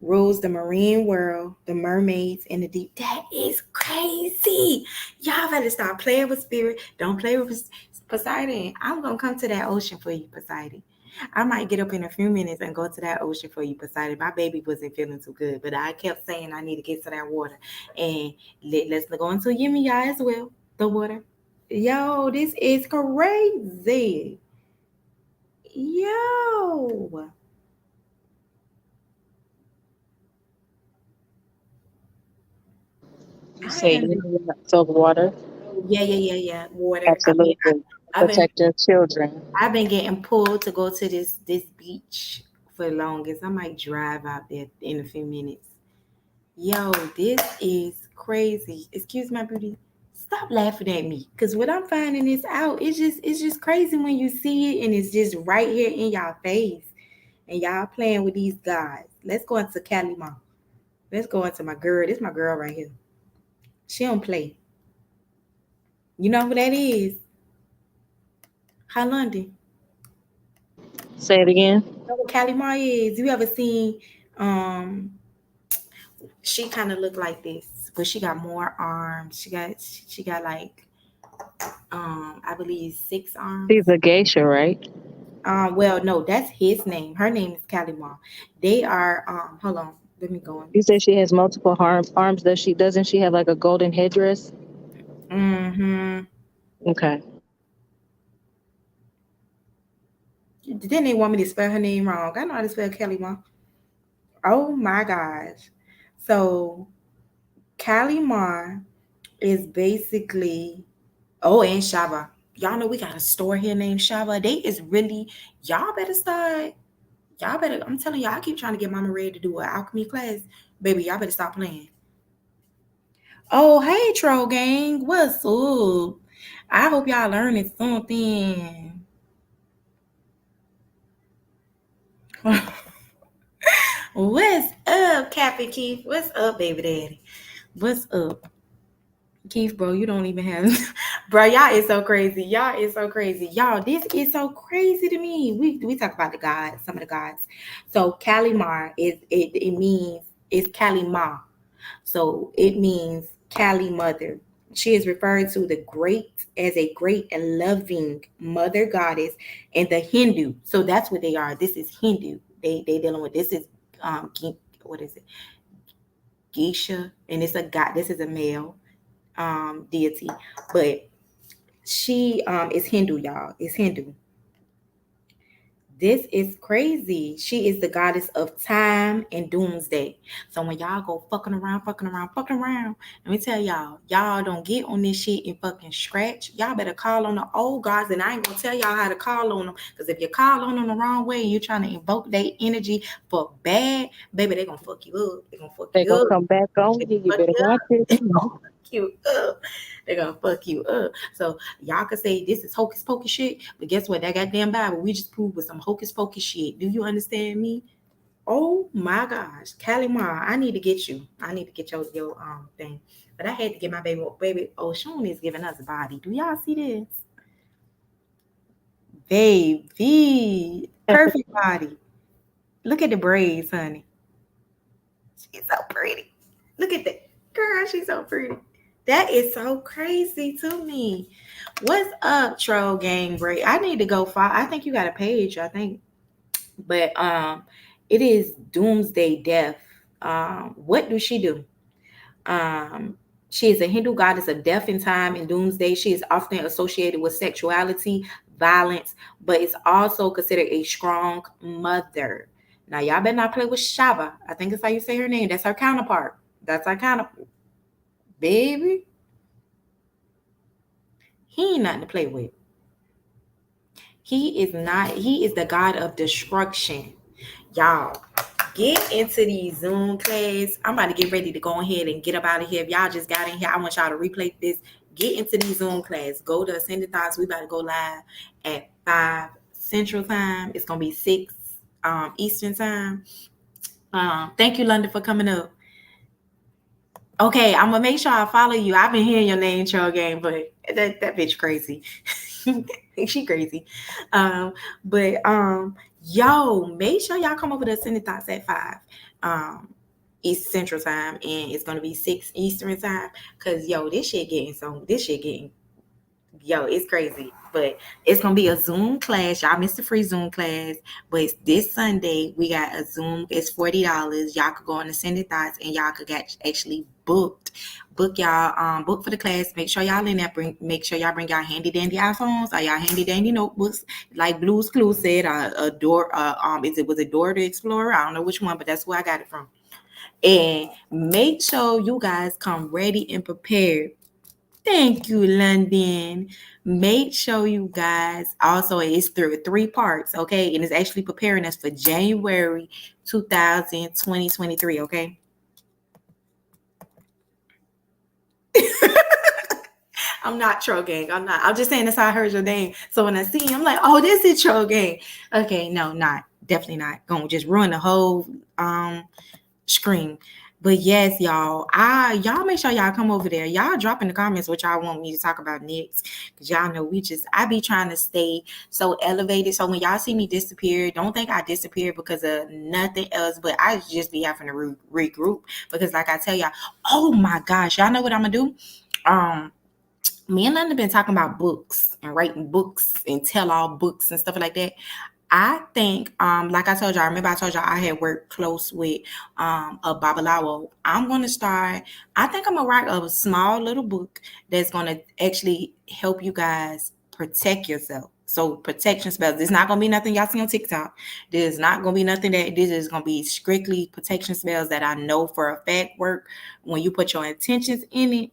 rules the marine world, the mermaids, and the deep. That is crazy. Y'all better stop playing with spirit. Don't play with Poseidon. I'm gonna come to that ocean for you, Poseidon. I might get up in a few minutes and go to that ocean for you, Poseidon. My baby wasn't feeling too good, but I kept saying I need to get to that water. And let's go into Yemi as well, the water. Yo, this is crazy. Yo. You I say am. you fill the water. Yeah, yeah, yeah, yeah. Water. Absolutely. I've been Protect your children. I've been getting pulled to go to this beach for the longest. I might drive out there in a few minutes. Yo, this is crazy. Excuse my beauty. Stop laughing at me, cause what I'm finding is out. It's just crazy when you see it and it's just right here in y'all face, and y'all playing with these guys. Let's go into Cali Mom. Let's go into my girl. This my girl right here. She don't play. You know who that is? Hi London. Say it again. You know what Calimar is? You ever seen um she kind of looked like this, but she got more arms. She got like I believe six arms. She's a geisha, right? Well no, that's his name. Her name is Calimar. They are hold on, let me go on You said this. she has multiple arms. Doesn't she have like a golden headdress? Mm-hmm. Okay. Then they want me to spell her name wrong. I know how to spell Calimar. Oh my gosh. So Calimar is basically. Oh, and Shava. Y'all know we got a store here named Shava. They is really, y'all better start. Y'all better, I'm telling y'all, I keep trying to get Mama ready to do an alchemy class. Baby, y'all better stop playing. Oh, hey, Troll Gang. What's up? I hope y'all learning something. What's up, Captain Keith? What's up, baby daddy? What's up? Keith, bro, you don't even have, bro. Y'all is so crazy. Y'all is so crazy. Y'all, this is so crazy to me. We talk about the gods, some of the gods. So Kalimar is it means it's Kalima. So it means Kali mother. She is referred to the great as a great and loving mother goddess in the Hindu. So that's what they are. This is Hindu. They dealing with this is what is it? Geisha, and it's a god. This is a male deity, but she is Hindu, y'all. Is Hindu. This is crazy. She is the goddess of time and doomsday. So when y'all go fucking around, let me tell y'all don't get on this shit and fucking scratch. Y'all better call on the old gods, and I ain't gonna tell y'all how to call on them. Because if you call on them the wrong way, you're trying to invoke their energy for bad, baby, they gonna fuck you up. They gonna fuck They're you gonna up. come back on They you. You fuck better you watch up. it. They gonna fuck you up. They're gonna fuck you up. So y'all can say this is hocus pocus shit, but guess what? That goddamn Bible we just proved with some hocus pocus shit. Do you understand me? Oh my gosh, Callie Ma, I need to get you. I need to get your thing. But I had to get my baby. Oh, Sean is giving us a body. Do y'all see this? Baby. Perfect body. Look at the braids, honey. She's so pretty. Look at that. Girl, she's so pretty. That is so crazy to me. What's up, troll gang break? I need to go follow. I think you got a page, I think. But it is Doomsday Death. What does she do? Um, she is a Hindu goddess of death and time and doomsday. She is often associated with sexuality, violence, but is also considered a strong mother. Now, y'all better not play with Shaba. I think that's how you say her name. That's her counterpart. That's our counterpart. Baby, he ain't nothing to play with. He is not, he is the god of destruction. Y'all, get into these Zoom class. I'm about to get ready to go ahead and get up out of here. If y'all just got in here, I want y'all to replay this. Get into these Zoom class. Go to Ascended Thoughts. We about to go live at 5 Central Time. It's going to be 6 Eastern Time. Thank you, London, for coming up. Okay, I'm gonna make sure I follow you. I've been hearing your name, Troll Game, but that bitch crazy. She crazy. Um, but yo, make sure y'all come over to Ascended Thoughts at 5. East Central Time, and it's gonna be 6 Eastern Time. Cause yo, this shit getting yo, it's crazy. But it's gonna be a Zoom class. Y'all missed the free Zoom class. But it's this Sunday. We got a Zoom. It's $40. Y'all could go on Ascended Thoughts and y'all could get actually booked. Book y'all book for the class. Make sure y'all in there. Make sure y'all bring y'all handy dandy iPhones or y'all handy dandy notebooks. Like Blue's Clue said, a door is it was a door to Explorer. I don't know which one, but that's where I got it from. And make sure you guys come ready and prepared. Thank you, London. Make sure you guys also it's through 3 parts, okay? And it's actually preparing us for January 2023, okay? I'm not troll gang. I'm not. I'm just saying that's how I heard your name. So when I see him, I'm like, oh, this is troll gang. Okay, no, not definitely not. Gonna just ruin the whole scream. But yes, y'all, y'all make sure y'all come over there. Y'all drop in the comments what y'all want me to talk about next. Cause y'all know I be trying to stay so elevated. So when y'all see me disappear, don't think I disappeared because of nothing else, but I just be having to regroup. Because like I tell y'all, oh my gosh, y'all know what I'm gonna do? Me and London been talking about books and writing books and tell all books and stuff like that. I think, like I told y'all, remember I told y'all I had worked close with a Babalawo. I'm gonna start. I think I'm gonna write a small little book that's gonna actually help you guys protect yourself. So protection spells. It's not gonna be nothing y'all see on TikTok. There's not gonna be nothing that this is gonna be strictly protection spells that I know for a fact work when you put your intentions in it.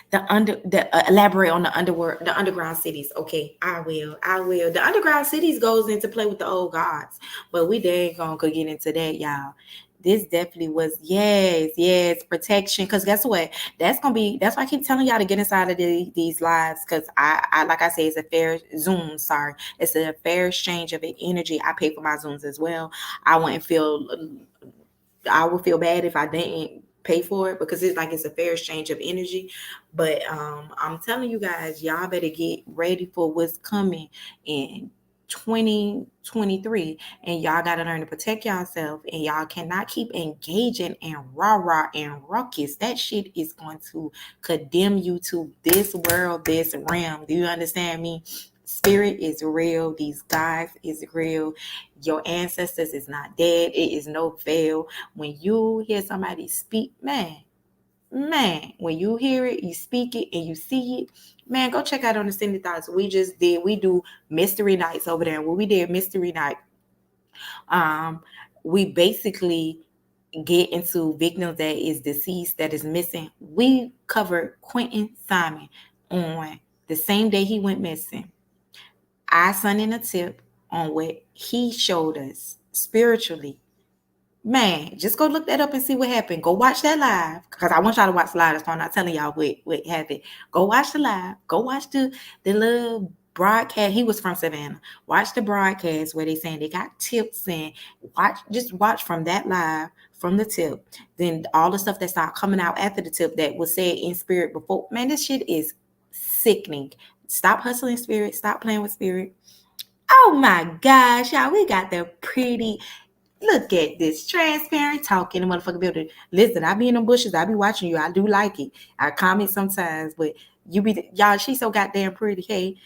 The elaborate on the underground cities. Okay, I will. The underground cities goes into play with the old gods, but we dang gonna go get into that, y'all. This definitely was, yes, yes, protection. Because guess what? That's why I keep telling y'all to get inside of these lives. Because I like I say, it's a fair Zoom. Sorry, it's a fair exchange of energy. I pay for my Zooms as well. I wouldn't feel I would feel bad if I didn't pay for it because it's like it's a fair exchange of energy. But I'm telling you guys, y'all better get ready for what's coming in 2023, and y'all got to learn to protect yourself, and y'all cannot keep engaging in rah-rah and ruckus. That shit is going to condemn you to this world, this realm. Do you understand me? Spirit is real. These guys is real. Your ancestors is not dead. It is no fail. When you hear somebody speak, man, when you hear it, you speak it, and you see it, man, go check out on the Cindy Thoughts. We do mystery nights over there. When we did mystery night, um, we basically get into victims that is deceased, that is missing. We covered Quentin Simon on the same day he went missing. I sent in a tip on what he showed us spiritually. Man, just go look that up and see what happened. Go watch that live because I want y'all to watch the live. That's why I'm not telling y'all what happened. Go watch the live. Go watch the little broadcast. He was from Savannah. Watch the broadcast where they saying they got tips, and watch from that live from the tip. Then all the stuff that started coming out after the tip that was said in spirit before. Man, this shit is sickening. Stop hustling spirit. Stop playing with spirit. Oh my gosh, y'all, we got the pretty. Look at this transparent talking the motherfucking building. Listen, I be in them bushes. I be watching you. I do like it. I comment sometimes, but y'all. She's so goddamn pretty. Hey,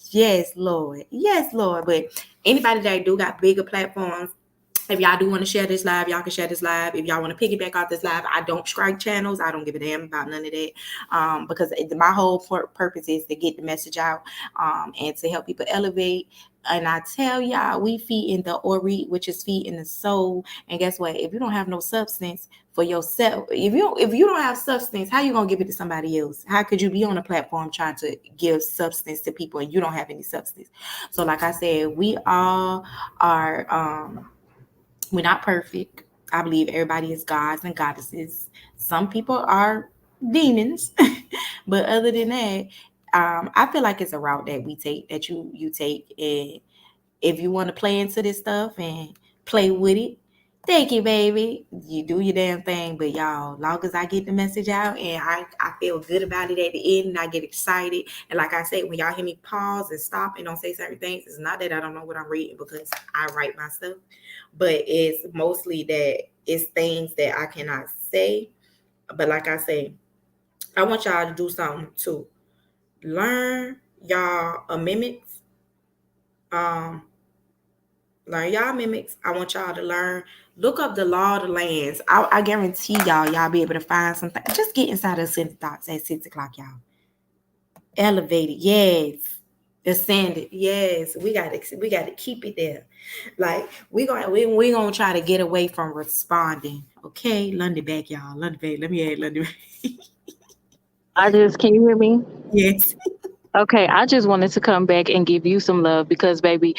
yes, Lord, yes, Lord. But anybody that do got bigger platforms, if y'all do want to share this live, y'all can share this live. If y'all want to piggyback off this live, I don't strike channels. I don't give a damn about none of that. Because my whole purpose is to get the message out, and to help people elevate. And I tell y'all, we feed in the ori, which is feed in the soul. And guess what? If you don't have no substance for yourself, if you don't have substance, how you gonna give it to somebody else? How could you be on a platform trying to give substance to people and you don't have any substance? So, like I said, we all are. We're not perfect. I believe everybody is gods and goddesses. Some people are demons, but other than that, I feel like it's a route that we take, that you take, and if you want to play into this stuff and play with it, thank you, baby. You do your damn thing, but y'all, long as I get the message out and I feel good about it at the end, and I get excited. And like I said, when y'all hear me pause and stop and don't say certain things, it's not that I don't know what I'm reading because I write my stuff, but it's mostly that it's things that I cannot say. But like I say, I want y'all to do something to learn y'all mimics. Um, Learn y'all mimics. I want y'all to learn. Look up the law of the lands. I guarantee y'all be able to find something. Just get inside of City Thoughts at 6 o'clock, y'all. Elevated, yes. Ascended, yes. We gotta keep it there. Like we gonna try to get away from responding. Okay, London back, y'all. London back. Let me add London back. I just, can you hear me? Yes. Okay, I just wanted to come back and give you some love because, baby,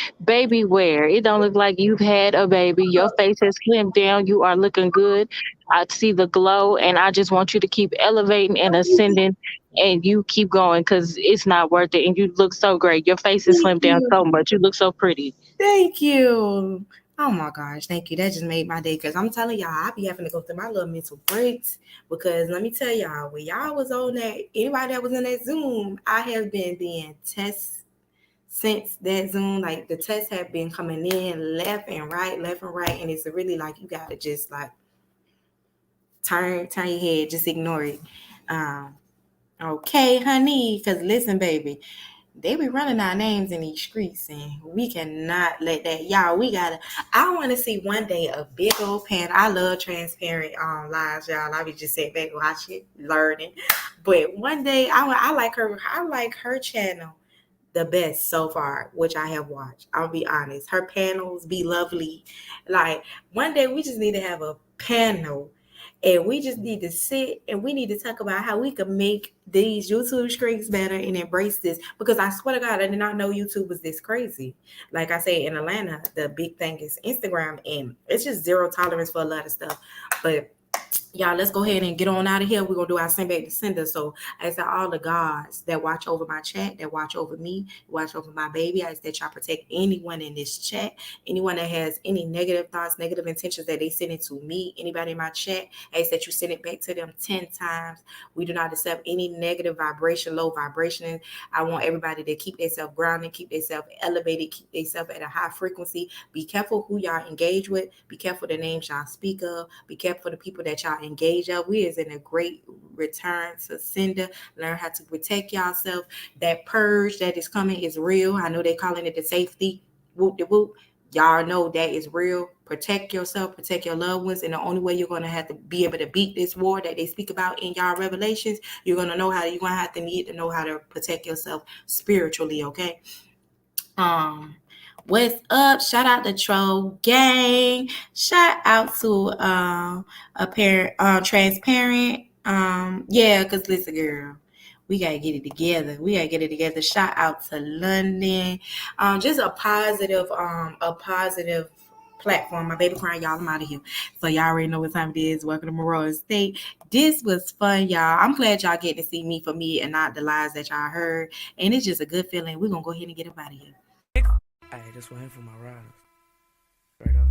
where it don't look like you've had a baby. Your face has slimmed down. You are looking good. I see the glow, and I just want you to keep elevating and ascending, and you keep going because it's not worth it. And you look so great. Your face is Thank slimmed down you. so much. You look so pretty. Thank you. Oh my gosh, thank you. That just made my day because I'm telling y'all, I be having to go through my little mental breaks because let me tell y'all, when y'all was on that, anybody that was in that Zoom, I have been being tested since that Zoom. Like the tests have been coming in left and right, and it's really like you gotta just like turn your head, just ignore it. Um, okay, honey, because listen, baby, they be running our names in these streets, and we cannot let that. Y'all, we gotta. I want to see one day a big old pan. I love transparent lives, y'all. I be just sitting back watching, learning. But one day, I like her. I like her channel the best so far, which I have watched. I'll be honest. Her panels be lovely. Like one day, we just need to have a panel. And we just need to sit and we need to talk about how we can make these YouTube streams better and embrace this. Because I swear to God, I did not know YouTube was this crazy. Like I said, in Atlanta, the big thing is Instagram, and it's just zero tolerance for a lot of stuff. But y'all, let's go ahead and get on out of here. We're gonna do our send back to sender. So I ask that all the gods that watch over my chat, that watch over me, watch over my baby, I ask that y'all protect anyone in this chat, anyone that has any negative thoughts, negative intentions that they send it to me, anybody in my chat, I ask that you send it back to them 10 times. We do not accept any negative vibration, low vibration. I want everybody to keep themselves grounded, keep themselves elevated, keep themselves at a high frequency. Be careful who y'all engage with. Be careful the names y'all speak of. Be careful the people that y'all engage of. We is in a great return to sender. Learn how to protect yourself. That purge that is coming is real. I know they calling it the safety. Whoop de whoop. Y'all know that is real. Protect yourself, protect your loved ones, and the only way you're gonna have to be able to beat this war that they speak about in y'all revelations, you're gonna have to need to know how to protect yourself spiritually, okay? Um, what's up? Shout out to Troll Gang. Shout out to a parent transparent. Yeah, cause listen, girl, we gotta get it together. We gotta get it together. Shout out to London. Just a positive platform. My baby crying, y'all. I'm out of here. So y'all already know what time it is. Welcome to Monroe State. This was fun, y'all. I'm glad y'all get to see me for me and not the lies that y'all heard. And it's just a good feeling. We're gonna go ahead and get up out of here. Hey, this one here for my riders. Straight up.